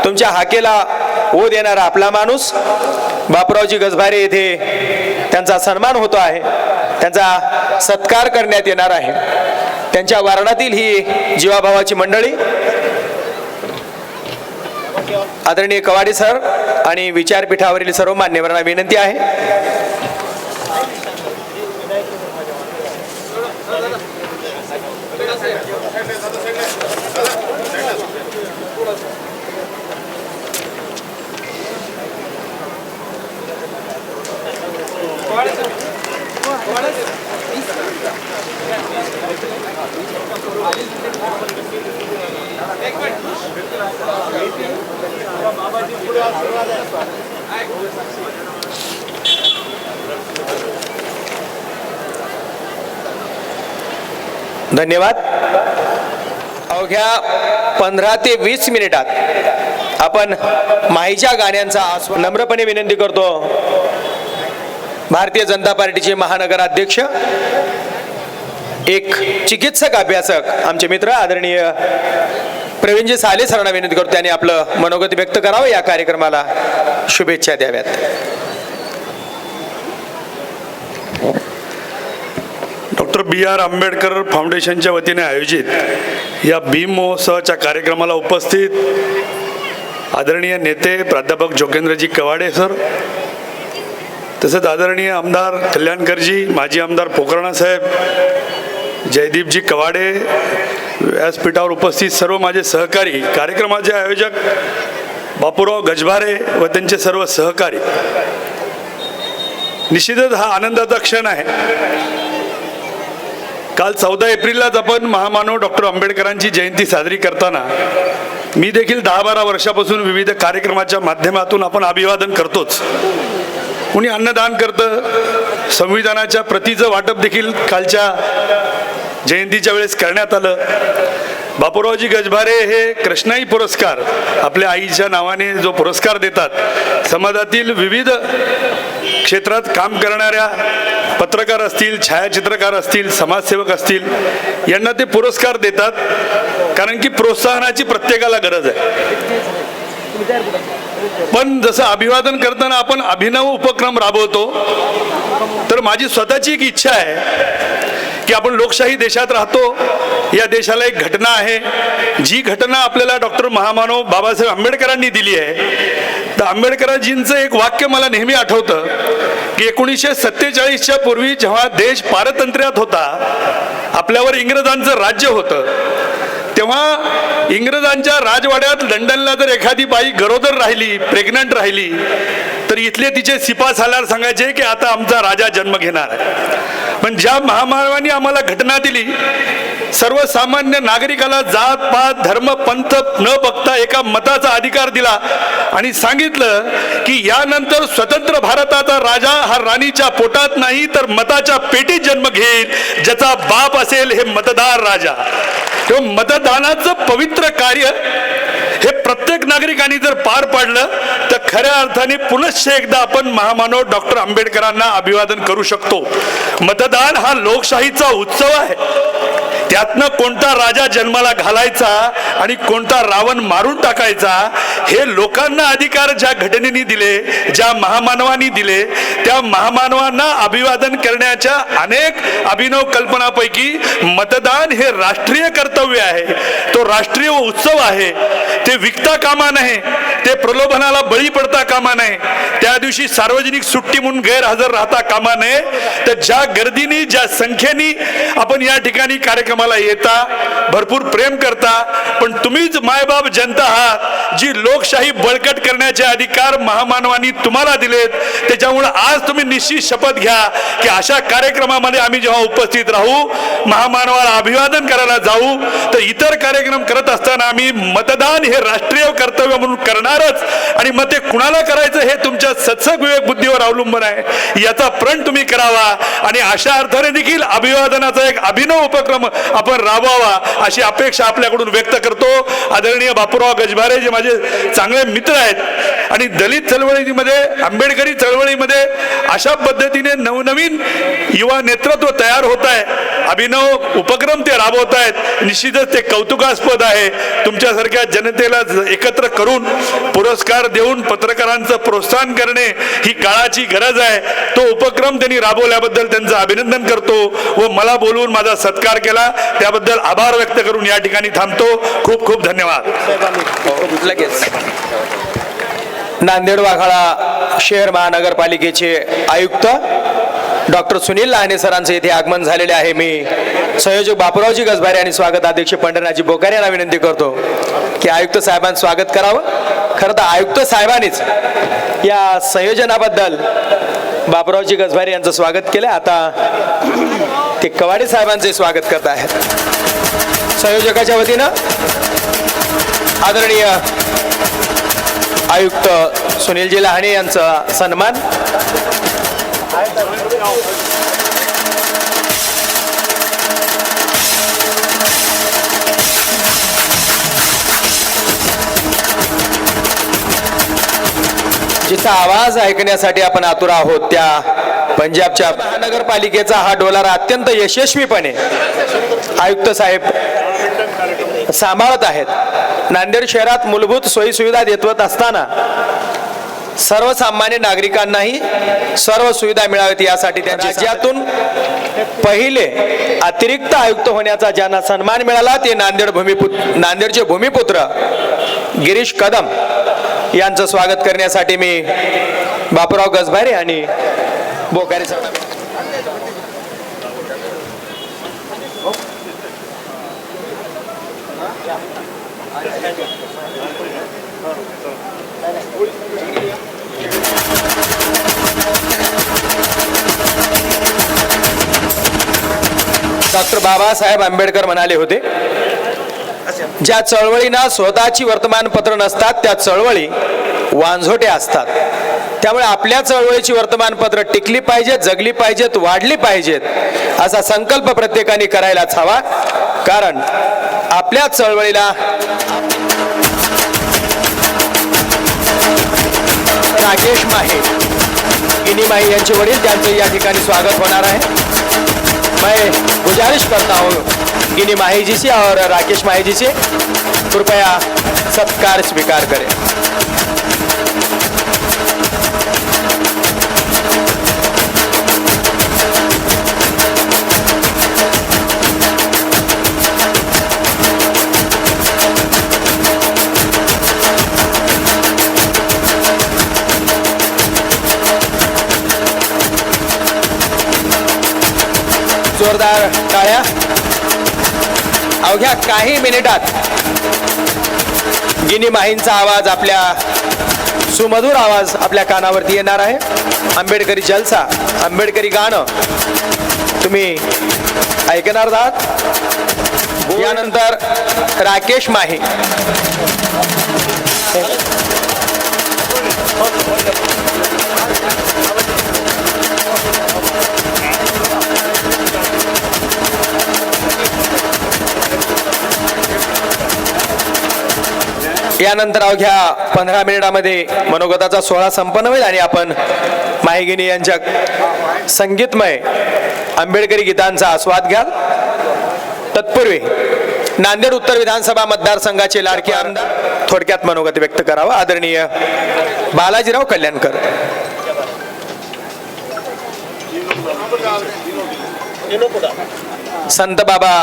तुमच्या हाकेला ओ देणारा आपला माणूस बापूरावजी गजबारे येथे त्यांचा सन्मान होतो आहे, त्यांचा सत्कार करण्यात येणार आहे. त्यांच्या वारणातील ही जीवाभावाची मंडळी आदरणीय कवाडे सर आणि विचारपीठावरील सर्व मान्यवरांना विनंती आहे धन्यवाद. अवघ्या 15 ते 20 मिनिटात आपण माईच्या गाण्यांचा आस्वाद नम्रपणे विनंती करतो. भारतीय जनता पार्टीचे महानगर अध्यक्ष, एक चिकित्सक अभ्यासक आमचे मित्र आदरणीय प्रवीणजी साले सरांना विनंती करतो त्यांनी आपलं मनोगत व्यक्त करावं, या कार्यक्रमाला शुभेच्छा द्याव्यात. Doctor B.R. आंबेडकर फाउंडेशनच्या वतीने आयोजित या भीम महोत्सवाच्या कार्यक्रमाला उपस्थित आदरणीय नेते प्राध्यापक जोगेंद्रजी कवाडे सर, तसेच आदरणीय आमदार कल्याणकरजी, माजी आमदार पोकराणा साहेब, जयदीपजी कवाडे, व्यासपीठावर उपस्थित सर्व माझे सहकारी, कार्यक्रमाचे आयोजक बापूराव गजभारे व त्यांचे सर्व सहकारी. निश्चितच हा आनंदाचा क्षण आहे. काल 14 एप्रिललाच आपण महामानव डॉक्टर आंबेडकरांची जयंती साजरी करताना मी देखील 10-12 वर्षापासून विविध कार्यक्रमाच्या माध्यमातून आपण अभिवादन करतोच. कुणी अन्नदान करतं, संविधानाच्या प्रतीचं वाटप देखील कालच्या जयंतीच्या वेळेस करण्यात आलं. बापूरावजी गजभारे हे कृष्णाई पुरस्कार आपल्या आईच्या नावाने जो पुरस्कार देतात, समाजातील विविध क्षेत्रात काम करणाऱ्या पत्रकार असतील, छायाचित्रकार असतील, समाजसेवक असतील, यांना ते पुरस्कार देतात. कारण की प्रोत्साहनाची प्रत्येकाला गरज आहे. पण जसं अभिवादन करताना आपण अभिनव उपक्रम राबवतो, तर माझी स्वतःची एक इच्छा आहे की आपण लोकशाही देशात राहतो. या देशाला एक घटना आहे, जी घटना आपल्याला डॉक्टर महामानव बाबासाहेब आंबेडकरांनी दिली आहे. तर आंबेडकरांजींचं एक वाक्य मला नेहमी आठवतं की 1947च्या पूर्वी जेव्हा देश पारतंत्र्यात होता, आपल्यावर इंग्रजांचं राज्य होतं, तेव्हा इंग्रजांच्या राजवाड्यात लंडनला जर एखादी बाई गरोदर राहिली, प्रेग्नंट राहिली, तर इथले तिचे शिपाई सालार सांगायचे की आता आमचा राजा जन्म घेणार आहे. पण ज्या महामानवांनी आम्हाला घटना दिली, सर्वसामान्य नागरिकाला जात पात धर्म पंथ न बघता एका मताचा अधिकार दिला आणि सांगितलं की यानंतर स्वतंत्र भारताचा राजा हा राणीच्या पोटात नाही तर मताच्या पेटीत जन्म घेईल, ज्याचा बाप असेल हे मतदार राजा. तो मतदानाचं पवित्र कार्य हे प्रत्येक नागरिकांनी जर पार पाडलं तर खऱ्या अर्थाने पुनश्च एकदा आपण महामानव डॉक्टर आंबेडकरांना अभिवादन करू शकतो. मतदान हा लोकशाहीचा उत्सव आहे. त्यातनं कोणता राजा जन्माला घालायचा आणि कोणता रावण मारून टाकायचा, हे लोकांना अधिकार ज्या घटनेने दिले, ज्या महामानवांनी दिले, त्या महामानवांना अभिवादन करण्याच्या अनेक अभिनव कल्पनापैकी मतदान हे राष्ट्रीय कर्तव्य आहे. तो राष्ट्रीय उत्सव आहे. ते विकता कामा नये, ते प्रलोभनाला बळी पडता कामा नये, त्या दिवशी सार्वजनिक सुट्टी म्हणून गैरहजर राहता कामा नये. तर ज्या गर्दीने, ज्या संख्येने आपण या ठिकाणी कार्यक्रमाला येता, भरपूर प्रेम करता, पण तुम्हीच मायबाप जनता आहात जी लोकशाही बळकट करण्याचे अधिकार महामानवांनी तुम्हाला दिलेत. त्याच्यामुळे आज तुम्ही निश्चित शपथ घ्या की अशा कार्यक्रमामध्ये आम्ही जेव्हा उपस्थित राहू, महामानवाला अभिवादन करायला जाऊ, तर इतर कार्यक्रम करत असताना आम्ही मतदान हे राष्ट्रीय कर्तव्य म्हणून करणारच. आणि मग ते कुणाला करायचं हे तुमच्या सत्सग विवेक बुद्धीवर अवलंबून आहे. याचा प्रण तुम्ही करावा आणि अशा अर्थाने देखील अभिवादनाचा एक अभिनव उपक्रम आपण राबवावा अशी अपेक्षा आपल्याकडून व्यक्त करतो. आदरणीय बापूराव गजभारे जे माझे चांगले मित्र आहेत आणि दलित चळवळीमध्ये, आंबेडकरी चळवळीमध्ये अशा पद्धतीने नवनवीन युवा नेतृत्व तयार होत आहे, अभिनव उपक्रम ते राबवत आहेत. निश्चितच ते कौतुकास्पद आहे. तुमच्यासारख्या जनतेला एकत्र करून पुरस्कार देऊन पत्रकारांचं प्रोत्साहन करणे ही काळाची गरज आहे. तो उपक्रम त्यांनी राबवल्याबद्दल त्यांचं अभिनंदन करतो व मला बोलवून माझा सत्कार केला त्याबद्दल आभार व्यक्त करून या ठिकाणी थांबतो. खूप खूप धन्यवाद. लगेच नांदेड वाघाळा शहर महानगरपालिकेचे आयुक्त डॉक्टर सुनील लहाने सरांचे इथे आगमन झालेले आहे. मी संयोजक बापूरावजी गजभारे आणि स्वागत अध्यक्ष पंढरनाथजी बोकारे यांना विनंती करतो की आयुक्त साहेबांचं स्वागत करावं. खरं तर आयुक्त साहेबांनीच या संयोजनाबद्दल बापूरावजी गजभारे यांचं स्वागत केलं. आता ते कवाडे साहेबांचे स्वागत करत आहेत. संयोजकाच्या वतीनं आदरणीय आयुक्त सुनीलजी लहाने यांचा सन्मान. जिचा आवाज ऐकण्यासाठी आपण आतुर आहोत त्या पंजाबच्या महानगरपालिकेचा हा डोलारा अत्यंत यशस्वीपणे आयुक्त साहेब सांभाळत आहेत. नांदेड शहरात मूलभूत सोयीसुविधा देत असताना सर्वसामान्य नागरिकांनाही सर्व सुविधा मिळाव्यात यासाठी त्यांच्या राज्यातून पहिले अतिरिक्त आयुक्त होण्याचा ज्यांना सन्मान मिळाला ते नांदेडचे भूमिपुत्र गिरीश कदम यांचं स्वागत करण्यासाठी मी बापूराव गजभारे आणि बोकारे साहेब डॉक्टर बाबासाहेब आंबेडकर म्हणाले होते, ज्या चळवळींना स्वतःची वर्तमानपत्र नसतात त्या चळवळी वांझोटे असतात. त्यामुळे आपल्या चळवळीची वर्तमानपत्र टिकली पाहिजेत, जगली पाहिजेत, वाढली पाहिजेत असा संकल्प प्रत्येकाने करायलाच हवा. कारण आपल्या चळवळीला राकेश माही, गिनी माही यांचे वडील, त्यांचं या ठिकाणी स्वागत होणार आहे. मैं गुजारिश करता हूँ गिनी माही जी से और राकेश माही जी से कृपया सत्कार स्वीकार करें. जोरदार टाळ्या. अवघ्या काही मिनिटात गिनी माहींचा आवाज, आपल्या सुमधुर आवाज आपल्या कानावरती येणार आहे. आंबेडकरी जलसा, आंबेडकरी गाणं तुम्ही ऐकणार आहात. यानंतर राकेश माही. यानंतर अवघ्या 15 मिनिटांमध्ये मनोगताचा सोहळा संपन्न होईल आणि आपण माहीगिनी यांच्या संगीतमय आंबेडकरी गीतांचा आस्वाद घ्याल. तत्पूर्वी नांदेड उत्तर विधानसभा मतदारसंघाचे लाडके आमदार थोडक्यात मनोगत व्यक्त करावं. आदरणीय बालाजीराव कल्याणकर. संत बाबा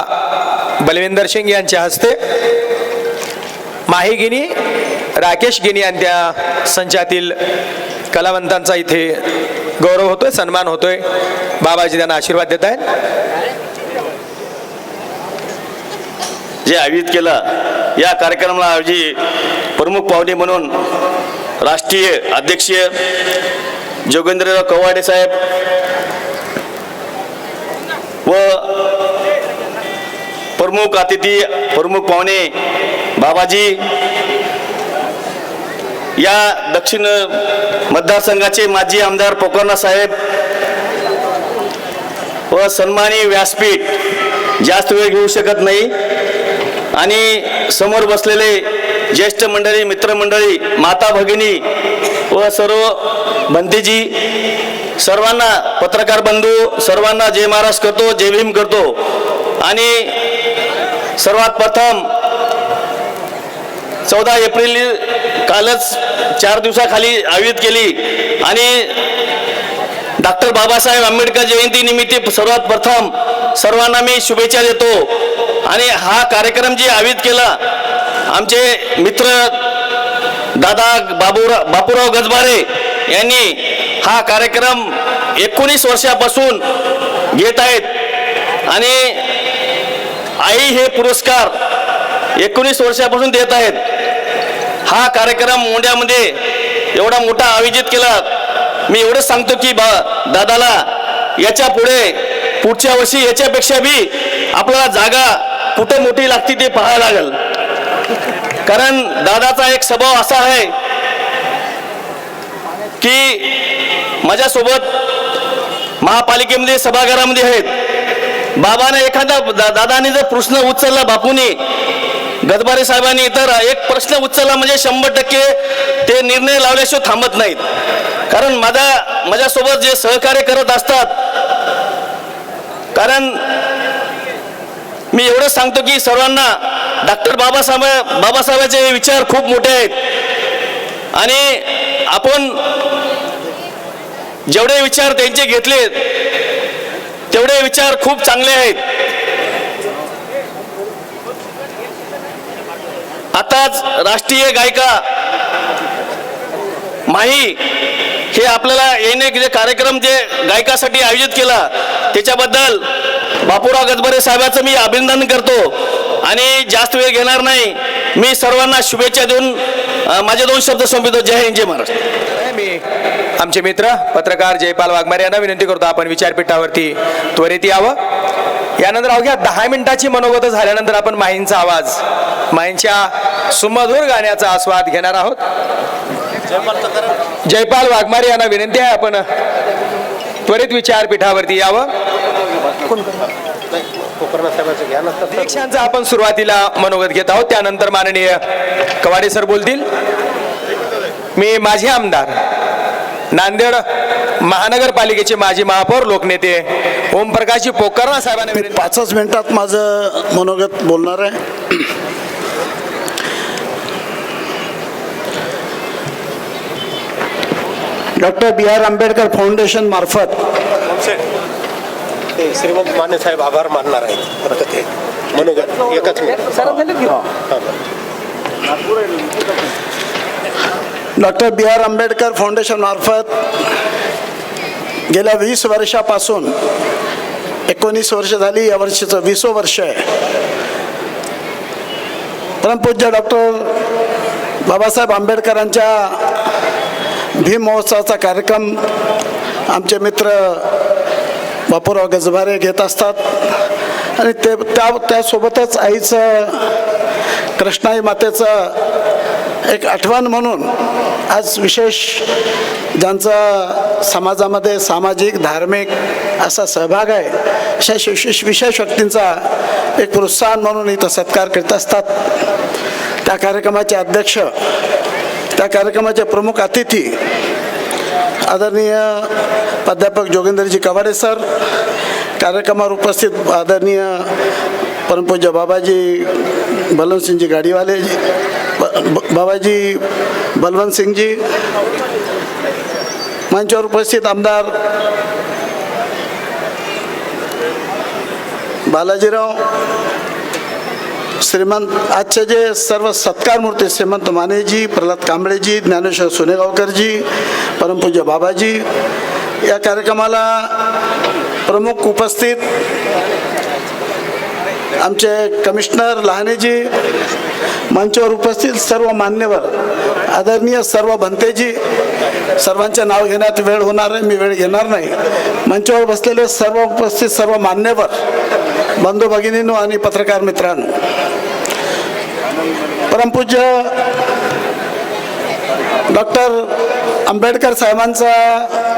बलविंदर सिंग यांच्या हस्ते माही गिनी, राकेश गिनी यांच्या संचातील कलावंतांचा इथे गौरव होतोय, सन्मान होतोय. बाबाजी त्यांना आशीर्वाद देत आहेत. जे आयोजित केला या कार्यक्रमाला आयोजित प्रमुख पाहुणे म्हणून राष्ट्रीय अध्यक्षीय जोगेंद्रराव कवाडे साहेब व प्रमुख अतिथी, प्रमुख पाहुणे बाबाजी, या दक्षिण मतदारसंघाचे माजी आमदार पोकर्णा साहेब व सन्मानी व्यासपीठ जास्त वेळ घेऊ शकत नाही आणि समोर बसलेले ज्येष्ठ मंडळी, मित्रमंडळी, माता भगिनी व सर्व भंतेजी, सर्वांना पत्रकार बंधू, सर्वांना जय महाराष्ट्र करतो, जय भीम करतो. आणि सर्वात प्रथम 14 एप्रिल कालच 4 दिवसाखाली आयोजित केली आणि डॉक्टर बाबासाहेब आंबेडकर जयंती निमित्त सर्वात प्रथम सर्वांना मी शुभेच्छा देतो. आणि हा कार्यक्रम जे आयोजित केला आमचे मित्र दादा बापूराव गजभारे यांनी हा कार्यक्रम 19 वर्षापासून घेत आहेत आणि आई हे पुरस्कार 19 वर्षापासून देत आहेत. हा कार्यक्रम मोंड्यामध्ये एवढा मोठा आयोजित केला. मी एवढंच सांगतो की दादाला याच्या पुढच्या वर्षी याच्यापेक्षा बी आपल्याला जागा कुठे मोठी लागते ते पाहायला लागेल. कारण दादाचा एक स्वभाव असा आहे की माझ्यासोबत महापालिकेमध्ये सभागृहामध्ये आहेत. बाबाने एखादा दादाने जर प्रश्न उचलला बापूने गजबारे साहेबांनी तर एक प्रश्न उचलला म्हणजे 100% ते निर्णय लावल्याशिवाय थांबत नाहीत. कारण माझ्यासोबत जे सहकार्य करत असतात, कारण मी एवढंच सांगतो की सर्वांना डॉक्टर बाबासाहेबांचे हे विचार खूप मोठे आहेत आणि आपण जेवढे विचार त्यांचे घेतले तेवढे विचार खूप चांगले आहेत. आताच राष्ट्रीय गायिका माही हे आपल्याला येणे जे कार्यक्रम जे गायकासाठी आयोजित केला त्याच्याबद्दल बापूराव गजबरे साहेबांचं मी अभिनंदन करतो आणि जास्त वेळ घेणार नाही. मी सर्वांना शुभेच्छा देऊन माझे 2 शब्द संपवितो. जय हिंद, जय महाराष्ट्र. मी आमचे मित्र पत्रकार जयपाल वाघमारे यांना विनंती करतो आपण विचारपीठावरती त्वरित यावं. यानंतर अवघ्या 10 मिनिटाची मनोगत झाल्यानंतर आपण माहींचा आवाज, माहींच्या सुमधुर गाण्याचा आस्वाद घेणार आहोत. जयपाल वाघमारे यांना विनंती आहे आपण त्वरित विचारपीठावरती यावं. दीक्षांचा आपण सुरुवातीला मनोगत घेत आहोत, त्यानंतर माननीय कवाडे सर बोलतील. मी माझे आमदार नांदेड महानगरपालिकेचे माजी महापौर लोकनेते ओमप्रकाशजी पोकर्णा साहेबांना विनंती. 5 मिनिटात माझं मनोगत बोलणार आहे. Doctor B R. आंबेडकर फाउंडेशन मार्फत ते श्रीमंत माने साहेब आभार मानणार आहेत. फक्त ते मनोगत एकच मिनिट. Doctor B R. आंबेडकर फाउंडेशन मार्फत गेल्या 20 वर्षापासून 19 वर्ष झाली, या वर्षीचं 20वं वर्ष आहे. परमपूज्य डॉक्टर बाबासाहेब आंबेडकरांच्या भीम महोत्सवाचा कार्यक्रम आमचे मित्र बापूराव गजबारे घेत असतात आणि त्यासोबतच आईचं, कृष्णाई मातेचं एक आठवण म्हणून आज विशेष ज्यांचा समाजामध्ये सामाजिक धार्मिक असा सहभाग आहे अशा विशेष व्यक्तींचा एक प्रोत्साहन म्हणून इथं सत्कार करत असतात. त्या कार्यक्रमाचे अध्यक्ष, त्या कार्यक्रमाचे प्रमुख अतिथी आदरणीय प्राध्यापक जोगेंद्रजी कवाडे सर, कार्यक्रमावर उपस्थित आदरणीय परमपूज्य बाबाजी बलवंतसिंहजी गाडीवाले, बाबाजी बलवंतसिंहजी, मंचावर उपस्थित आमदार बालाजीराव, श्रीमंत आजचे जे सर्व सत्कार मूर्ती श्रीमंत मानेजी, प्रल्हाद कांबळेजी, ज्ञानेश्वर सोनेगावकरजी, परमपूज्य बाबाजी, या कार्यक्रमाला प्रमुख उपस्थित आमचे कमिशनर लहानेजी, मंचावर उपस्थित सर्व मान्यवर, आदरणीय सर्व भंतेजी, सर्वांचे नाव घेण्यात वेळ होणार आहे, मी वेळ घेणार नाही. मंचावर बसलेले सर्व उपस्थित सर्व मान्यवर, बंधू भगिनींनो आणि पत्रकार मित्रांनो, परमपूज्य डॉक्टर आंबेडकर साहेबांचा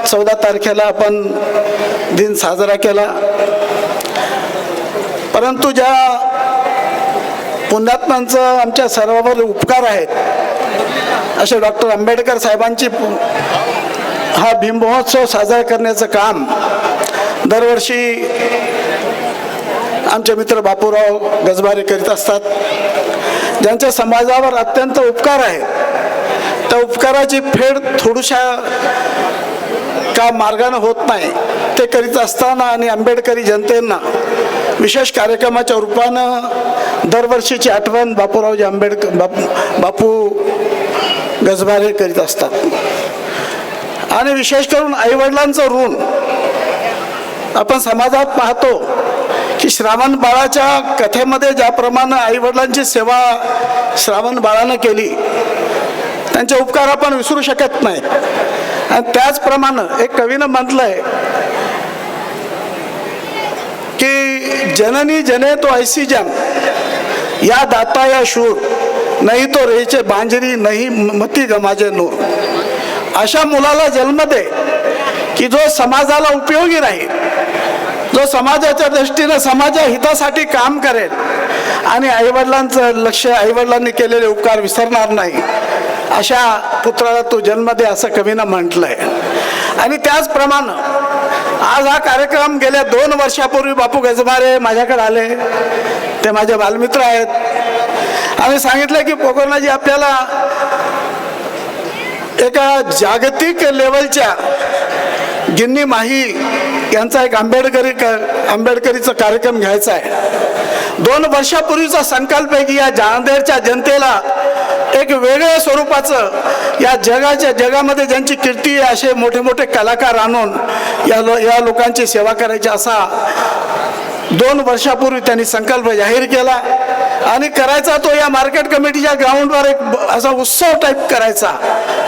14 तारखेला आपण दिन साजरा केला. परंतु ज्या पुण्यात्म्यांचं आमच्या सर्वांवर उपकार आहेत असे डॉक्टर आंबेडकर साहेबांची हा भीम महोत्सव साजरा करण्याचं काम दरवर्षी आमचे मित्र बापूराव गजबारे करीत असतात. ज्यांच्या समाजावर अत्यंत उपकार आहेत, त्या उपकाराची फेड थोड्याशा का मार्गाने होत नाही ते करीत असताना आणि आंबेडकरी जनतेंना विशेष कार्यक्रमाच्या रूपानं दरवर्षीची आठवण बापूरावजी आंबेडकर बापू गजबारे करीत असतात. आणि विशेष करून आईवडिलांचं ऋण आपण समाजात पाहतो की श्रावण बाळाच्या कथेमध्ये ज्याप्रमाणे आईवडिलांची सेवा श्रावण बाळानं केली, त्यांचे उपकार आपण विसरू शकत नाही. आणि त्याचप्रमाणे एक कवीनं म्हटलंय की जननी जने तो ऐसी जन या दाता या शूर नाही तो रेचे बांजरी नाही मती गमाजे नूर. अशा मुलाला जन्म दे की जो समाजाला उपयोगी राहील, जो समाजाच्या दृष्टीने समाजा हितासाठी काम करेल, आणि आईवडिलांचं लक्ष, आईवडिलांनी केलेले उपकार विसरणार नाही, अशा पुत्राला तू जन्म दे, असं कवीनं म्हटलंय. आणि त्याचप्रमाणे आज हा कार्यक्रम गेल्या 2 वर्षापूर्वी बापू गजबारे माझ्याकडे आले. ते माझे बालमित्र आहेत. आम्ही सांगितलं की पोकर्णाजी, आपल्याला एका जागतिक लेवलच्या गिन्नी माही यांचा एक आंबेडकरीचा कार्यक्रम घ्यायचा आहे. 2 वर्षापूर्वीचा संकल्प आहे की या नांदेडच्या जनतेला एक वेगळ्या स्वरूपाचं, या जगामध्ये ज्यांची कीर्ती आहे असे मोठे मोठे कलाकार आणून या लोकांची सेवा करायची, असा 2 वर्षापूर्वी त्यांनी संकल्प जाहीर केला. आणि करायचा तो या मार्केट कमिटीच्या ग्राउंडवर एक असा उत्सव टाईप करायचा,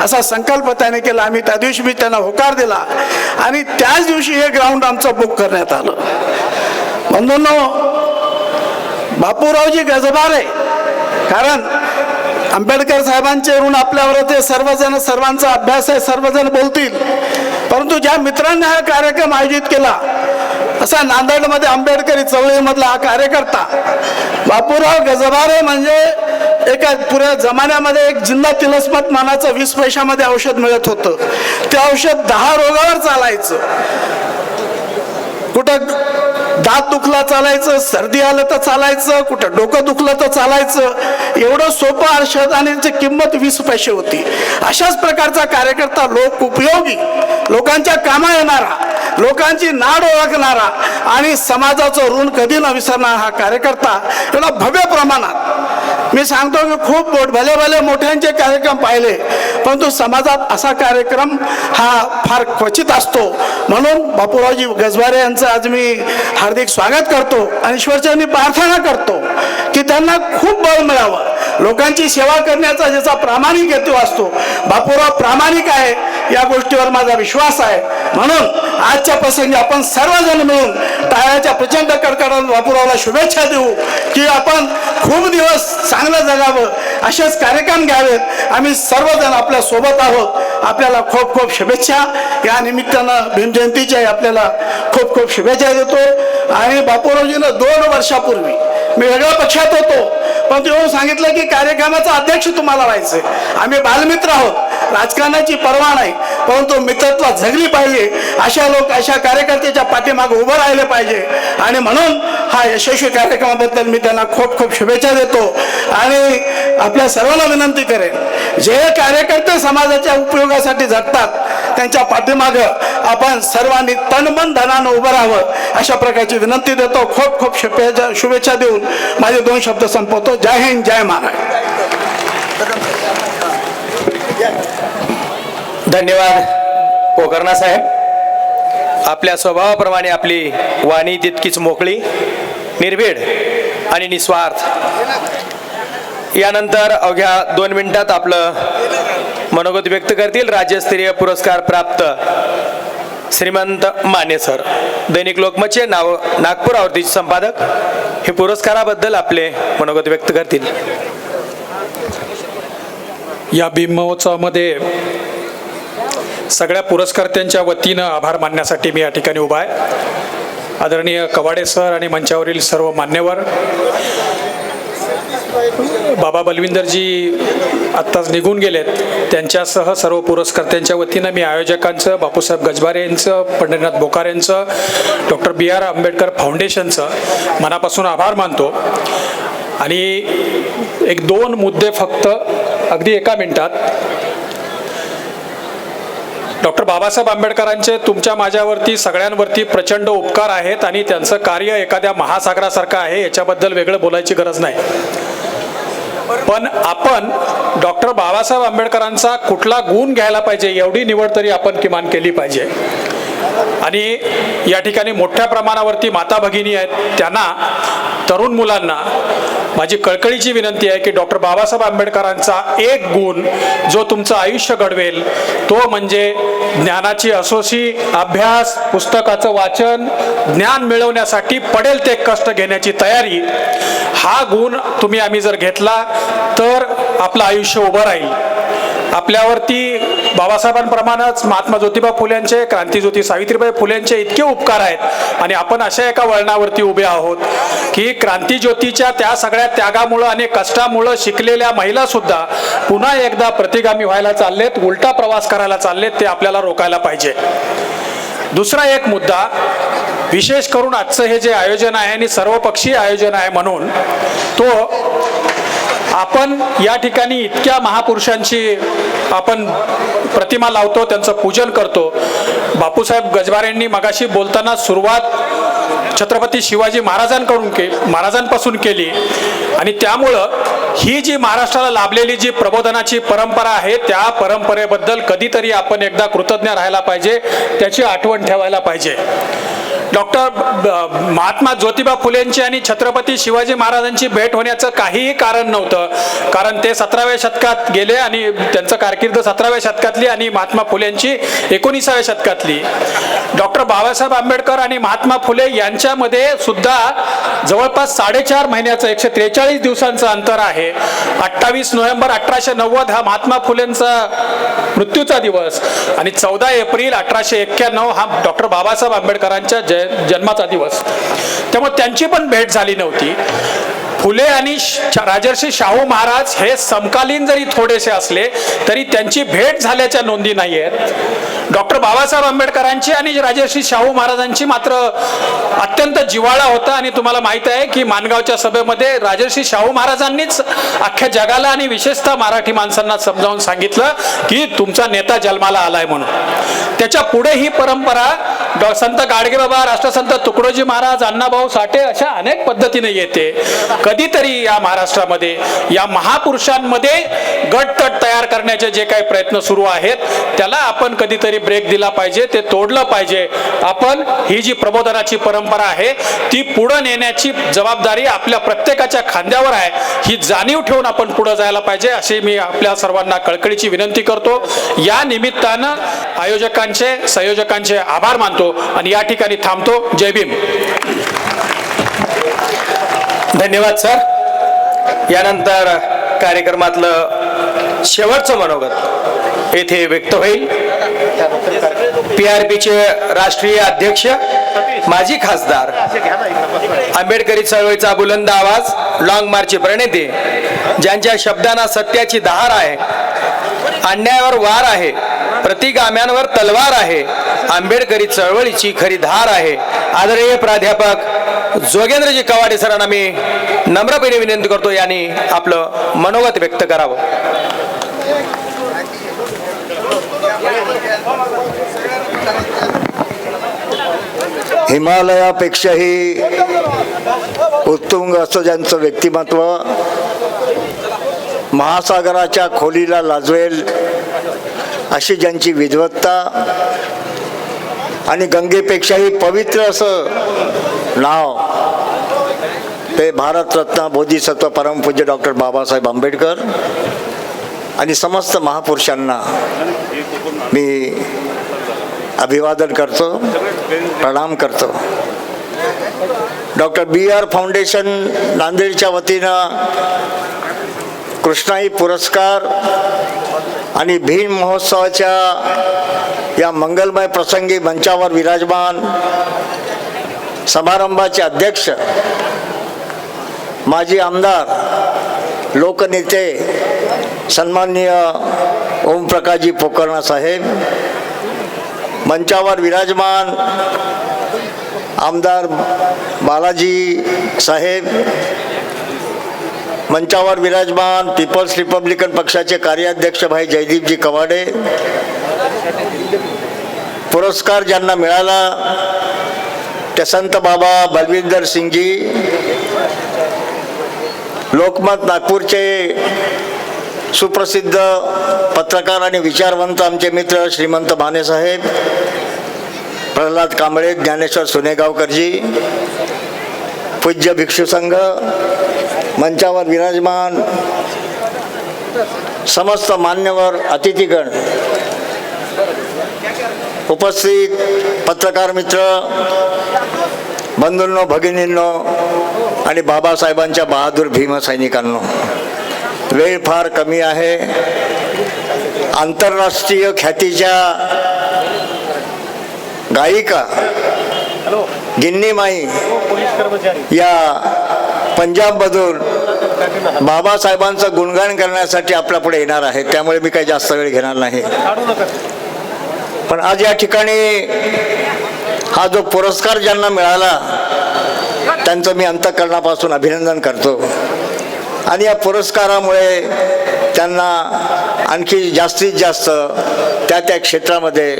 असा संकल्प त्याने केला. आम्ही त्या दिवशी मी त्यांना होकार दिला आणि त्याच दिवशी हे ग्राउंड आमचं बुक करण्यात आलं. बंधूंनो, बापूरावजी गजबारे, कारण आंबेडकर साहेबांचे ऋण आपल्यावर ते सर्वांचा अभ्यास आहे, सर्वजण बोलतील. परंतु ज्या मित्रांनी हा कार्यक्रम आयोजित केला, असा नांदेडमध्ये आंबेडकरी चळवळीमधला हा कार्यकर्ता बापूराव गजबारे म्हणजे एका पुऱ्या जमान्यामध्ये एक जिल्हा तिलस्मत मानाचं 20 पैशामध्ये औषध मिळत होतं. ते औषध 10 रोगावर चालायचं. कुठं दात दुखला चालायचं, सर्दी आलं तर चालायचं, कुठं डोकं दुखलं तर चालायचं. एवढं सोपं औषध आणि त्याची किंमत 20 पैसे होती. अशाच प्रकारचा कार्यकर्ता, लोक उपयोगी, लोकांच्या कामा येणारा, लोकांची नाड ओळखणारा आणि समाजाचं ऋण कधी न विसरणारा हा कार्यकर्ता एवढा भव्य प्रमाणात, मी सांगतो की खूप भले भले मोठ्यांचे कार्यक्रम पाहिले, परंतु समाजात असा कार्यक्रम हा फार क्वचित असतो. म्हणून बापूरावजी गजबारे यांचं आज मी हार्दिक स्वागत करतो आणि ईश्वरचरणी प्रार्थना करतो की त्यांना खूप बळ मिळावं. लोकांची सेवा करण्याचा ज्याचा प्रामाणिक हेतू असतो, बापूराव प्रामाणिक आहे या गोष्टीवर माझा विश्वास आहे. म्हणून आजच्या प्रसंगी आपण सर्वजण मिळून टाळ्याच्या प्रचंड कडकडात बापूरावला शुभेच्छा देऊ की आपण खूप दिवस चांगलं जगावं, असेच कार्यक्रम घ्यावेत. आम्ही सर्वजण आपल्या सोबत आहोत. आपल्याला खूप खूप शुभेच्छा. या निमित्तानं भीमजयंतीच्या आपल्याला खूप खूप शुभेच्छा देतो. आणि बापूरावजीनं 2 वर्षापूर्वी, मी वेगळ्या पक्षात होतो, पण येऊन सांगितलं की कार्यक्रमाचा अध्यक्ष तुम्हाला व्हायचंय. आम्ही बालमित्र आहोत, राजकारणाची पर्वा नाही, परंतु मित्रत्व जगली पाहिजे. अशा कार्यकर्त्याच्या पाठीमागे उभं राहिले पाहिजे. आणि म्हणून हा यशस्वी कार्यक्रमाबद्दल मी त्यांना खूप खूप शुभेच्छा देतो. आणि आपल्या सर्वांना विनंती करेन, जे कार्यकर्ते समाजाच्या उपयोगासाठी झटतात त्यांच्या पाठीमागं आपण सर्वांनी तनमन धनानं उभं राहावं, अशा प्रकारची विनंती देतो. खूप खूप शुभेच्छा देऊन माझे 2 शब्द संपवतो. जय हिंद, जय महाराष्ट्र. धन्यवाद पोकर्णा साहेब. आपल्या स्वभावाप्रमाणे आपली वाणी तितकीच मोकळी, निर्भीड आणि निस्वार्थ. यानंतर अवघ्या 2 मिनिटात आपलं मनोगत व्यक्त करतील राज्यस्तरीय पुरस्कार प्राप्त श्रीमंत माने सर, दैनिक लोकमतचे नागपूर आवृत्तीचे संपादक. हे पुरस्काराबद्दल आपले मनोगत व्यक्त करतील. या भीम महोत्सवामध्ये सगळ्या पुरस्कर्त्यांच्या वतीनं आभार मानण्यासाठी मी या ठिकाणी उभा आहे. आदरणीय कवाडे सर आणि मंचावरील सर्व मान्यवर, बाबा बलविंदरजी आत्ताच निघून गेलेत, त्यांच्यासह सर्व पुरस्कर्त्यांच्या वतीनं मी आयोजकांचं, बापूसाहेब गजबारे यांचं, पंढरीनाथ बोकारे यांचं, डॉक्टर BR आंबेडकर फाउंडेशनचं मनापासून आभार मानतो. आणि एक 2 मुद्दे फक्त अगदी 1 मिनिटात. डॉक्टर बाबासाहेब आंबेडकरांचे तुमच्या माझ्यावरती सगळ्यांवरती प्रचंड उपकार आहेत आणि त्यांचं कार्य एखाद्या महासागरासारखं आहे, याच्याबद्दल वेगळं बोलायची गरज नाही. पण आपण डॉक्टर बाबासाहेब आंबेडकरांचा कुठला गुण घ्यायला पाहिजे एवढी निवड तरी आपण किमान केली पाहिजे. आणि या ठिकाणी मोठ्या प्रमाणावरती माता भगिनी आहेत, त्यांना, तरुण मुलांना माझी कळकळीची विनंती आहे की डॉक्टर बाबासाहेब आंबेडकरांचा एक गुण जो तुमचं आयुष्य घडवेल तो म्हणजे ज्ञानाची असोशी, अभ्यास, पुस्तकाचं वाचन, ज्ञान मिळवण्यासाठी पडेल ते कष्ट घेण्याची तयारी. हा गुण आम्ही जर घेतला तर आपलं आयुष्य उभं राहील. आपल्यावरती बाबासाहेबांप्रमाणेच महात्मा ज्योतिबा फुल्यांचे, क्रांतीज्योती सावित्रीबाई फुल्यांचे इतके उपकार आहेत आणि आपण अशा एका वळणावरती उभे आहोत की क्रांतीज्योतीच्या त्या सगळ्या त्यागामुळं आणि कष्टामुळं शिकलेल्या महिला सुद्धा पुन्हा एकदा प्रतिगामी व्हायला चाललेत, उलटा प्रवास करायला चाललेत. ते आपल्याला रोखायला पाहिजे. दुसरा एक मुद्दा, विशेष करून आजचं हे जे आयोजन आहे आणि सर्वपक्षीय आयोजन आहे म्हणून तो आपण या ठिकाणी इतक्या महापुरुषांची आपण प्रतिमा लावतो, त्यांचं पूजन करतो. बापूसाहेब गजबारेंनी मगाशी बोलताना सुरुवात छत्रपती शिवाजी महाराजांपासून केली आणि त्यामुळं ही जी महाराष्ट्राला लाभलेली जी प्रबोधनाची परंपरा आहे त्या परंपरेबद्दल कधीतरी आपण एकदा कृतज्ञ राहायला पाहिजे, त्याची आठवण ठेवायला पाहिजे. महात्मा ज्योतिबा फुलेंची आणि छत्रपती शिवाजी महाराजांची भेट होण्याचं काहीही कारण नव्हतं, कारण ते 17व्या शतकात गेले आणि त्यांचं कारकीर्द 17व्या शतकातली आणि महात्मा फुलेंची 19व्या शतकातली. डॉक्टर बाबासाहेब आंबेडकर आणि महात्मा फुले यांच्यामध्ये सुद्धा जवळपास 4.5 महिन्याचं 143 दिवसांचं अंतर आहे. 28 नोव्हेंबर 1890 हा महात्मा फुलेंचा मृत्यूचा दिवस आणि 14 एप्रिल 1891 हा डॉक्टर बाबासाहेब आंबेडकरांच्या जन्माचा दिवस. त्यामुळे त्यांची पण भेट झाली नव्हती. फुले आणि राजर्षी शाहू महाराज हे समकालीन जरी थोडेसे असले तरी त्यांची भेट झाल्याच्या नोंदी नाही आहेत. डॉक्टर बाबासाहेब आंबेडकरांची आणि राजर्षी शाहू महाराजांची मात्र अत्यंत जिव्हाळा होता आणि तुम्हाला माहित आहे की माणगावच्या सभेमध्ये राजर्षी शाहू महाराजांनीच अख्ख्या जगाला आणि विशेषतः मराठी माणसांना समजावून सांगितलं की तुमचा नेता जन्माला आलाय म्हणून. त्याच्या पुढे ही परंपरा संत गाडगेबाबा, राष्ट्रसंत तुकडोजी महाराज, अण्णाभाऊ साठे अशा अनेक पद्धतीने येते. कधीतरी या महाराष्ट्रामध्ये या महापुरुषांमध्ये गटतट तयार करण्याचे जे काही प्रयत्न सुरू आहेत त्याला आपण कधीतरी ब्रेक दिला पाहिजे, ते तोडलं पाहिजे. आपण ही जी प्रबोधनाची परंपरा आहे ती पुढे नेण्याची जबाबदारी आपल्या प्रत्येकाच्या खांद्यावर आहे. ही जाणीव ठेवून आपण पुढे जायला पाहिजे अशी मी आपल्या सर्वांना कळकळीची विनंती करतो. या निमित्तानं आयोजकांचे, संयोजकांचे आभार मानतो आणि या ठिकाणी थांबतो. जय भीम. धन्यवाद सर. यानंतर कार्यक्रमातलं शेवटचं मनोगत येथे व्यक्त होईल. PRPचे राष्ट्रीय अध्यक्ष, माजी खासदार, आंबेडकरी चळवळीचा बुलंद आवाज, लॉंग मार्चचे प्रणेते, ज्यांच्या शब्दांना सत्याची दहार आहे, अन्यायावर वार आहे, प्रतिगाम्यांवर तलवार आहे, आंबेडकरी चळवळीची खरी धार आहे. आदरणीय प्राध्यापक जोगेंद्रजी कवाडे सरांना मी नम्रपणे विनंती करतो यांनी आपलं मनोगत व्यक्त करावं. हिमालयापेक्षाही उत्तुंग असं ज्यांचं व्यक्तिमत्व, महासागराच्या खोलीला लाजवेल अशी ज्यांची विद्वत्ता आणि गंगेपेक्षाही पवित्र असं नाव ते भारतरत्न बोधिसत्व परमपूज्य डॉक्टर बाबासाहेब आंबेडकर आणि समस्त महापुरुषांना मी अभिवादन करतो, प्रणाम करतो. डॉक्टर BR फाउंडेशन नांदेडच्या वतीनं कृष्णाई पुरस्कार आणि भीम महोत्सवाच्या या मंगलमय प्रसंगी मंचावर विराजमान समारंभाचे अध्यक्ष, माजी आमदार, लोकनेते सन्माननीय ओमप्रकाशजी पोकर्णा साहेब, मंचावर विराजमान आमदार बालाजी साहेब, मंचावर विराजमान पीपल्स रिपब्लिकन पक्षाचे कार्याध्यक्ष भाई जयदीपजी कवाडे, पुरस्कार ज्यांना मिळाला ते संत बाबा बलविंदर सिंगजी, लोकमत नागपूरचे सुप्रसिद्ध पत्रकार आणि विचारवंत आमचे मित्र श्रीमंत भानेसाहेब, प्रल्हाद कांबळे, ज्ञानेश्वर सुनेगावकरजी, पूज्य भिक्षू संघ, मंचावर विराजमान समस्त मान्यवर अतिथीगण, उपस्थित पत्रकार मित्र, बंधूंनो, भगिनींनो आणि बाबासाहेबांच्या बहादूर भीमसैनिकांनो, वेळ फार कमी आहे. आंतरराष्ट्रीय ख्यातीच्या गायिका गिन्नी माई या पंजाबमधून बाबासाहेबांचं गुणगान करण्यासाठी आपल्या पुढे येणार आहे. त्यामुळे मी काही जास्त वेळ घेणार नाही. पण आज या ठिकाणी हा जो पुरस्कार ज्यांना मिळाला त्यांचं मी अंतःकरणापासून अभिनंदन करतो. आणि या पुरस्कारामुळे त्यांना आणखी जास्तीत जास्त त्या क्षेत्रामध्ये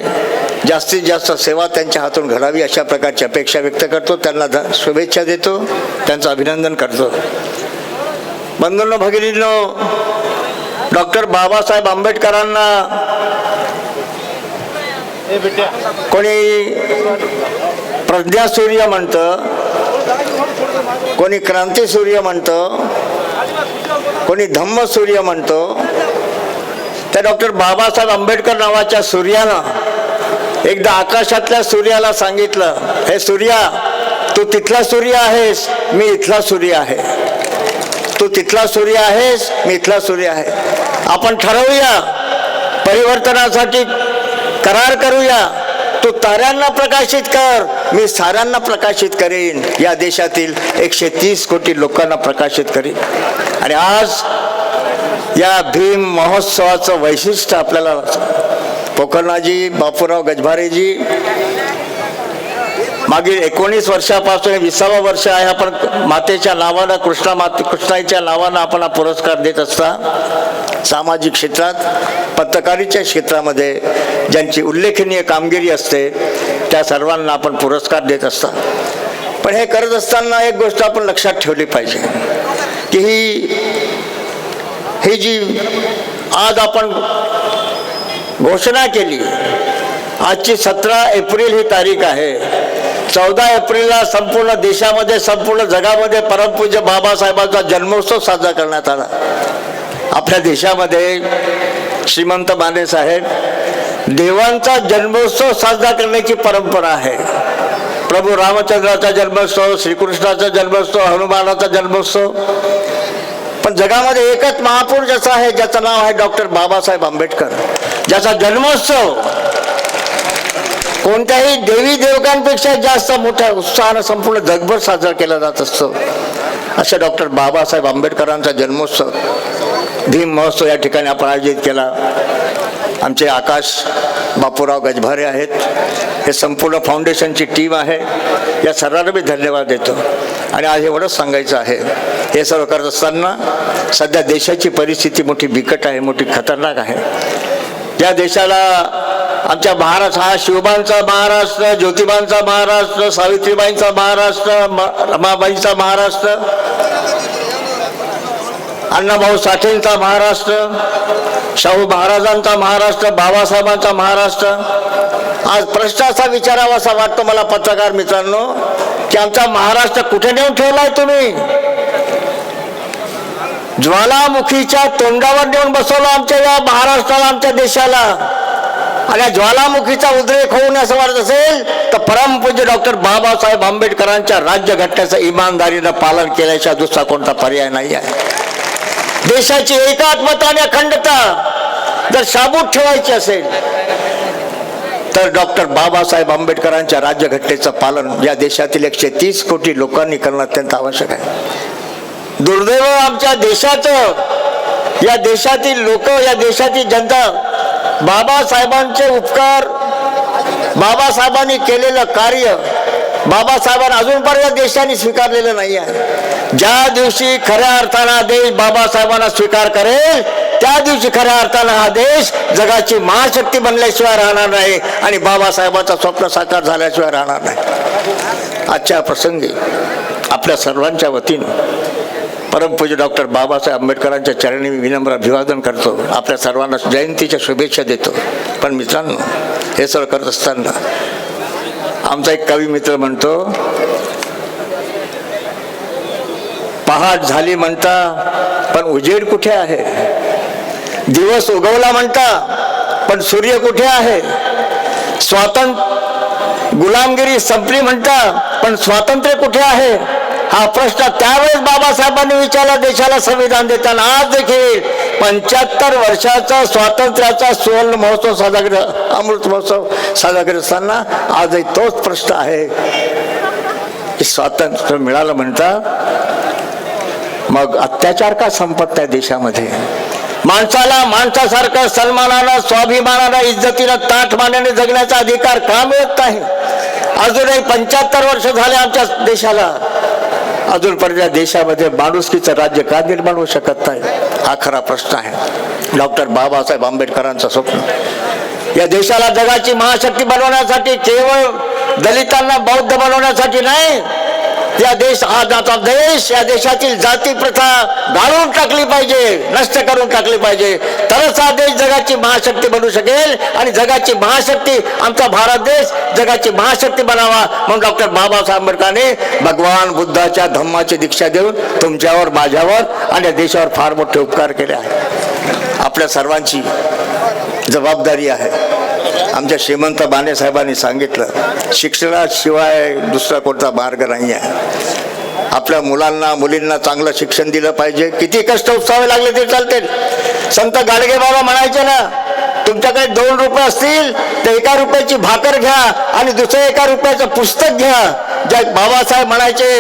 जास्तीत जास्त सेवा त्यांच्या हातून घडावी अशा प्रकारची अपेक्षा व्यक्त करतो. त्यांना शुभेच्छा देतो, त्यांचं अभिनंदन करतो. बंधूंनो, भगिनींनो, डॉक्टर बाबासाहेब आंबेडकरांना कोणी प्रज्ञासूर्य म्हणतं, कोणी क्रांतीसूर्य म्हणतं, कोणी धम्मसूर्य म्हणतो. त्या डॉक्टर बाबासाहेब आंबेडकर नावाच्या सूर्यानं एकदा आकाशातल्या सूर्याला सांगितलं, हे सूर्या, तू तिथला सूर्य आहेस, मी इथला सूर्य आहे. तू तिथला सूर्य आहेस, मी इथला सूर्य आहे. आपण ठरवूया, परिवर्तनासाठी करार करूया. तू ताऱ्यांना प्रकाशित कर, मी साऱ्यांना प्रकाशित करेन. या देशातील 130 कोटी लोकांना प्रकाशित करेन. आणि आज या भीम महोत्सवाचं वैशिष्ट्य आपल्याला पोखरणाजी, बापूराव गजभारेजी मागील 19 वर्षापासून 20वं वर्ष आहे. आपण मातेच्या नावानं, कृष्णाईच्या नावानं आपण हा पुरस्कार देत असता. सामाजिक क्षेत्रात, पत्रकारितेच्या क्षेत्रामध्ये ज्यांची उल्लेखनीय कामगिरी असते त्या सर्वांना आपण पुरस्कार देत असता. पण हे करत असताना एक गोष्ट आपण लक्षात ठेवली पाहिजे की ही जी आज आपण घोषणा केली, आजची 17 एप्रिल ही तारीख आहे. 14 एप्रिलला संपूर्ण देशामध्ये, संपूर्ण जगामध्ये परमपूज्य बाबासाहेबांचा जन्मोत्सव साजरा करण्यात आला. आपल्या देशामध्ये श्रीमंत माने साहेब, देवांचा जन्मोत्सव साजरा करण्याची परंपरा आहे. प्रभू रामचंद्राचा जन्मोत्सव, श्रीकृष्णाचा जन्मोत्सव, हनुमानाचा जन्मोत्सव. पण जगामध्ये एकच महापुरुष असा आहे ज्याचं नाव आहे डॉक्टर बाबासाहेब आंबेडकर, ज्याचा जन्मोत्सव कोणत्याही देवी देवतांपेक्षा जास्त मोठ्या उत्साहानं संपूर्ण जगभर साजरा केला जात असतो. अशा डॉक्टर बाबासाहेब आंबेडकरांचा जन्मोत्सव, भीम महोत्सव या ठिकाणी आपण आयोजित केला. आमचे आकाश बापूराव गजभारे आहेत, हे संपूर्ण फाउंडेशनची टीम आहे. या सर्वांना मी धन्यवाद देतो. आणि आज एवढंच सांगायचं आहे, हे सर्व करत असताना सध्या देशाची परिस्थिती मोठी बिकट आहे, मोठी खतरनाक आहे. या देशाला आमच्या महाराष्ट्र हा शिवबांचा महाराष्ट्र, ज्योतिबांचा महाराष्ट्र, सावित्रीबाईंचा महाराष्ट्र, रमाबाईंचा महाराष्ट्र, अण्णाभाऊ साठेंचा महाराष्ट्र, शाहू महाराजांचा महाराष्ट्र, बाबासाहेबांचा महाराष्ट्र. आज प्रश्न असा विचारावासा वाटतो मला पत्रकार मित्रांनो की आमचा महाराष्ट्र कुठे नेऊन ठेवलाय तुम्ही? ज्वालामुखीच्या तोंडावर नेऊन बसवलं आमच्या या महाराष्ट्राला, आमच्या देशाला. आणि ज्वालामुखीचा उद्रेक होऊन असं वाटत असेल तर परमपूज्य डॉक्टर बाबासाहेब आंबेडकरांच्या राज्यघटनेचं इमानदारीनं पालन केल्याशिवाय दुसरा कोणता पर्याय नाही आहे. देशाची एकात्मता आणि अखंडता जर शाबूत ठेवायची असेल तर डॉक्टर बाबासाहेब आंबेडकरांच्या राज्यघटनेचं पालन या देशातील 130 कोटी लोकांनी करणं अत्यंत आवश्यक आहे. दुर्दैव आमच्या देशाचं, या देशातील लोक, या देशातील जनता बाबासाहेबांचे उपकार, बाबासाहेबांनी केलेलं कार्य बाबासाहेबांना अजूनपर्यंत देशाने स्वीकारलेलं नाही आहे. ज्या दिवशी खऱ्या अर्थानं देश बाबासाहेबांना स्वीकार करेल त्या दिवशी खऱ्या अर्थानं हा देश जगाची महाशक्ती बनल्याशिवाय राहणार नाही आणि बाबासाहेबांचं स्वप्न साकार झाल्याशिवाय राहणार नाही. आजच्या प्रसंगी आपल्या सर्वांच्या वतीनं परमपूज्य डॉक्टर बाबासाहेब आंबेडकरांच्या चरणी मी विनम्र अभिवादन करतो. आपल्या सर्वांना जयंतीच्या शुभेच्छा देतो. पण मित्रांनो, हे सर्व करत असताना आमचा एक कवी मित्र म्हणतो, पहाट झाली म्हणता पण उजेड कुठे आहे? दिवस उगवला म्हणता पण सूर्य कुठे आहे? गुलामगिरी संपली म्हणता पण स्वातंत्र्य कुठे आहे? हा प्रश्न त्यावेळेस बाबासाहेबांनी विचारला देशाला संविधान देताना. आज देखील 75 वर्षाचा स्वातंत्र्याचा सुवर्ण महोत्सव साजरा करत, अमृत महोत्सव साजरा करत असताना आजही तोच प्रश्न आहे की स्वातंत्र्य मिळालं म्हणता मग अत्याचार का संपत नाही देशामध्ये? माणसाला माणसासारखं सन्मानानं, स्वाभिमानानं, इज्जतीनं, ताठ मानेने जगण्याचा अधिकार का मिळत नाही? अजूनही 75 वर्ष झाले आमच्या देशाला, अजूनपर्यंत या देशामध्ये माणुसकीचं राज्य का निर्माण होऊ शकत नाही? हा खरा प्रश्न आहे. डॉक्टर बाबासाहेब आंबेडकरांचं स्वप्न या देशाला जगाची महाशक्ती बनवण्यासाठी, केवळ दलितांना बौद्ध बनवण्यासाठी नाही, या देश आज आता देश, या देशातील जाती प्रथा गाळून टाकली पाहिजे, नष्ट करून टाकली पाहिजे, तरच हा देश जगाची महाशक्ती बनू शकेल. आणि जगाची महाशक्ती आमचा भारत देश जगाची महाशक्ती बनावा म्हणून डॉक्टर बाबासाहेब आंबेडकरांनी भगवान बुद्धाच्या धम्माची दीक्षा देऊन तुमच्यावर, माझ्यावर आणि या देशावर फार मोठे उपकार केले आहेत. आपल्या सर्वांची जबाबदारी आहे. आमच्या श्रीमंत बाणे साहेबांनी सांगितलं, शिक्षणाशिवाय दुसरा कोणता मार्ग नाही आहे. आपल्या मुलांना, मुलींना चांगलं शिक्षण दिलं पाहिजे. किती कष्ट उपसावे लागले तरी चालते. संत गाडगे बाबा म्हणायचे ना, तुमच्याकडे 2 रुपये असतील तर 1 रुपयाची भाकर घ्या आणि दुसऱ्या 1 रुपयाचं पुस्तक घ्या. ज्या बाबासाहेब म्हणायचे,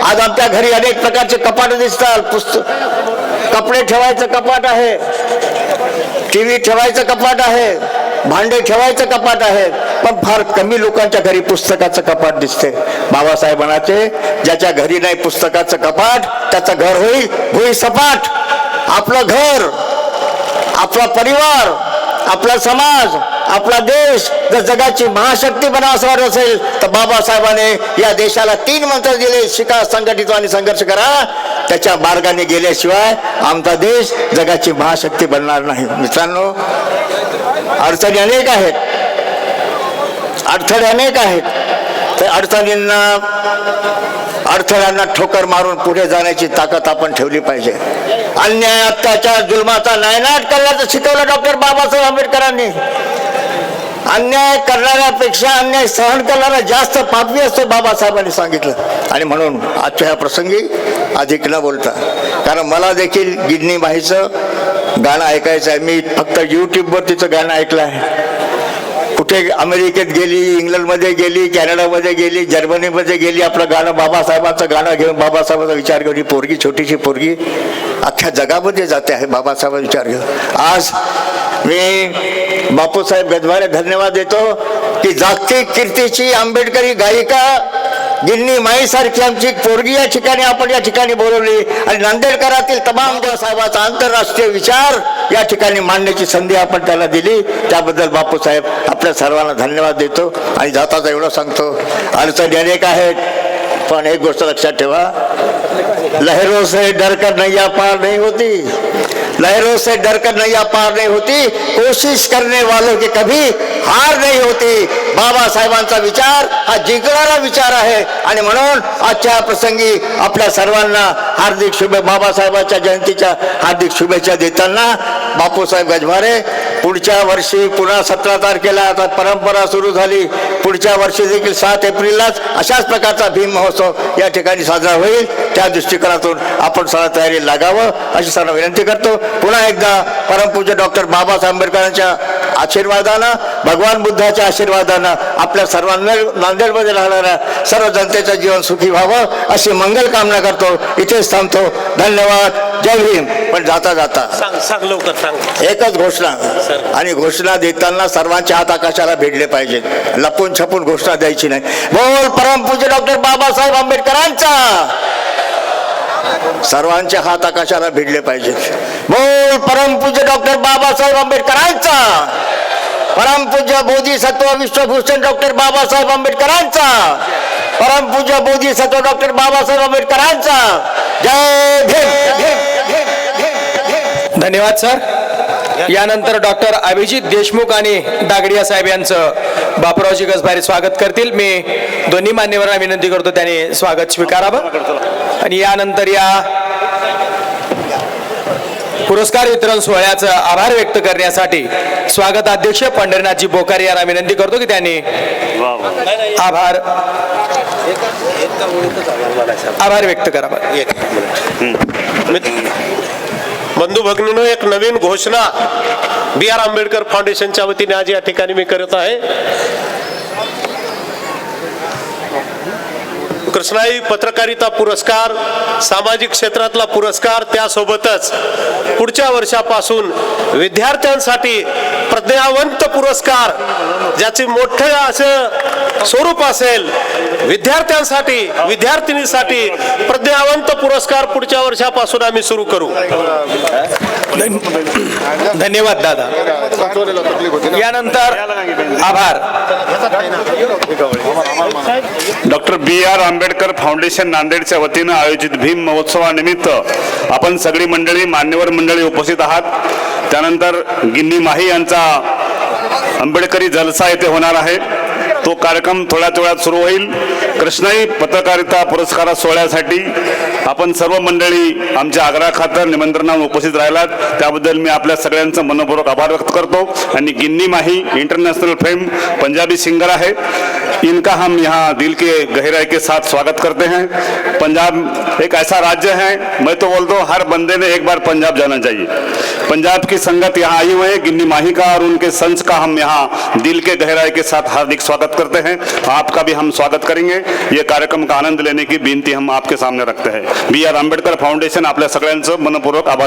आज आमच्या घरी अनेक प्रकारचे कपाट दिसतात. पुस्तक, कपडे ठेवायचं कपाट आहे, TV ठेवायचं कपाट आहे, भांडे ठेवायचं कपाट आहे, पण फार कमी लोकांच्या घरी पुस्तकाचं कपाट दिसते. बाबासाहेब म्हणाचे, ज्याच्या घरी नाही पुस्तकाचं कपाट त्याचं घर होईल भुई सपाट. आपलं घर, आपला परिवार, आपला समाज, आपला देश जर जगाची महाशक्ती बनावं वाटत असेल तर बाबासाहेबांनी या देशाला 3 मंत्र दिले, शिका, संघटित आणि संघर्ष करा. त्याच्या मार्गाने गेल्याशिवाय आमचा देश जगाची महाशक्ती बनणार नाही. मित्रांनो, अडचणी अनेक आहेत, अडथळे अनेक आहेत. त्या अडथळ्यांना ठोकर मारून पुढे जाण्याची ताकद आपण ठेवली पाहिजे. अन्याय, अत्याचार, जुलमाचा नायनाट करण्याचं शिकवलं डॉक्टर बाबासाहेब आंबेडकरांनी. अन्याय करणाऱ्यापेक्षा अन्याय सहन करणारा जास्त पापी असतो, बाबासाहेबांनी सांगितलं. आणि म्हणून आजच्या ह्या प्रसंगी अधिक न बोलता, कारण मला देखील गिन्नी माहीचं गाणं ऐकायचं आहे. मी फक्त यूट्यूबवर तिचं गाणं ऐकलं आहे. कुठे अमेरिकेत गेली, इंग्लंडमध्ये गेली, कॅनडामध्ये गेली, जर्मनीमध्ये गेली, आपलं गाणं, बाबासाहेबांचं गाणं घेऊन, बाबासाहेबांचा विचार घेऊन, ही पोरगी, छोटीशी पोरगी अख्ख्या जगामध्ये जाते आहे बाबासाहेबांचा विचार घेऊन. आज मी बापूसाहेब गजभारे धन्यवाद देतो की जागतिक कीर्तीची आंबेडकरी गायिका गिन्नी माई सारखी आमची पोरगी या ठिकाणी आपण या ठिकाणी बोलवली आणि नांदेडकरातील तमाम साहेबाचा आंतरराष्ट्रीय विचार या ठिकाणी मांडण्याची संधी आपण त्याला दिली. त्याबद्दल बापूसाहेब आपल्या सर्वांना धन्यवाद देतो. आणि जाताच एवढं सांगतो, अडचणी अनेक आहेत, पण एक गोष्ट लक्षात ठेवा, लहरों से डरकर नैया पार नहीं होती, लहरों से डरकर नैया पार नहीं होती, कोशिश करने वालों की कभी हार नहीं होती. बाबासाहेबांचा विचार हा जिंकणारा विचार आहे. आणि म्हणून आजच्या प्रसंगी आपल्या सर्वांना हार्दिक बाबासाहेबांच्या जयंतीच्या हार्दिक शुभेच्छा देताना बापूसाहेब गजभारे, पुढच्या वर्षी पुन्हा 17 तारखेला आता परंपरा सुरू झाली, पुढच्या वर्षी देखील 7 एप्रिललाच अशाच प्रकारचा भीम महोत्सव या ठिकाणी साजरा होईल. त्या दृष्टिकोनातून आपण सर्व तयारी लागावं अशी सर्व विनंती करतो. पुन्हा एकदा परमपूज्य डॉक्टर बाबासाहेब आंबेडकरांच्या आशीर्वादानं, भगवान बुद्धाच्या आशीर्वादानं आपल्या सर्वांना, नांदेडमध्ये राहणाऱ्या सर्व जनतेचं जीवन सुखी व्हावं अशी मंगल कामना करतो. इथेच थांबतो. धन्यवाद. जय भीम. पण जाता जाता सांग लवकर सांग एकच घोषणा, आणि घोषणा देताना सर्वांचे हात आकाशाला भिडले पाहिजेत, लपून छपून घोषणा द्यायची नाही. बोल परमपूज्य डॉक्टर बाबासाहेब आंबेडकरांचा. सर्वांचे हात आकाशाला भिडले पाहिजेत. बोल परमपूज्य डॉक्टर बाबासाहेब आंबेडकरांचा. परमपूज्य बोधिसत्व विश्वभूषण डॉक्टर बाबासाहेब आंबेडकरांचा. परमपूज्य बोधिसत्व डॉक्टर बाबासाहेब आंबेडकरांचा. जय भीम. धन्यवाद सर. यानंतर डॉक्टर अभिजित देशमुख आणि दागडिया साहेब यांचं बापूरावजी गजभारे स्वागत करतील. मी दोन्ही मान्यवरांना विनंती करतो त्याने स्वागत स्वीकारावं. आणि यानंतर या पुरस्कार वितरण सोहळ्याचं आभार व्यक्त करण्यासाठी स्वागताध्यक्ष पंढरीनाथजी बोकारे यांना विनंती करतो की त्यांनी आभार व्यक्त करावा. बंधू भगिनीनो, एक नवीन घोषणा B.R. आंबेडकर फाउंडेशनच्या वतीने आज या ठिकाणी मी करत आहे. कृष्णाई पत्रकारिता पुरस्कार, सामाजिक क्षेत्रातला पुरस्कार, त्यासोबतच पुढच्या वर्षापासून विद्यार्थ्यांसाठी प्रज्ञावंत पुरस्कार, ज्याचे मोठे असं स्वरूप असेल, विद्यार्थ्यांसाठी विद्यार्थिनीसाठी प्रज्ञावंत पुरस्कार पुढच्या वर्षापासून आम्ही सुरू करू. धन्यवाद दादा. यानंतर आभार. Doctor B.R. आंबेडकर फाउंडेशन नांदेडच्या वतीनं आयोजित भीम महोत्सवानिमित्त आपण सगळी मंडळी, मान्यवर मंडळी उपस्थित आहात. त्यानंतर गिन्नी माही यांचा आंबेडकरी जलसा येथे होणार आहे. तो कार्यक्रम थोड्याच वेळात सुरू होईल. कृष्णाई पत्रकारिता पुरस्कार सोहळ्यासाठी आपण सर्व मंडळी आमच्या आग्रहाखातर निमंत्रणावर उपस्थित राहिलात, त्याबद्दल मी आपल्या सगळ्यांचं मनपूर्वक आभार व्यक्त करतो. आणि गिन्नी माही इंटरनेशनल फेम पंजाबी सिंगर है, इनका हम यहाँ दिल के गहराई के साथ स्वागत करते हैं. पंजाब एक ऐसा राज्य है, मैं तो बोलता हूँ हर बंदे ने एक बार पंजाब जाना चाहिए. पंजाब की संगत यहाँ आई हुई है गिन्नी माही का, और उनके संस का हम यहाँ दिल के गहराई के साथ हार्दिक स्वागत करते हैं. आपका भी हम स्वागत करेंगे. ये कार्यक्रम का आनंद लेने की विनंती हम आपके सामने रखते हैं. B.R. आंबेडकर फाउंडेशन आपल्या सगळ्यांचं मनपूर्वक आभार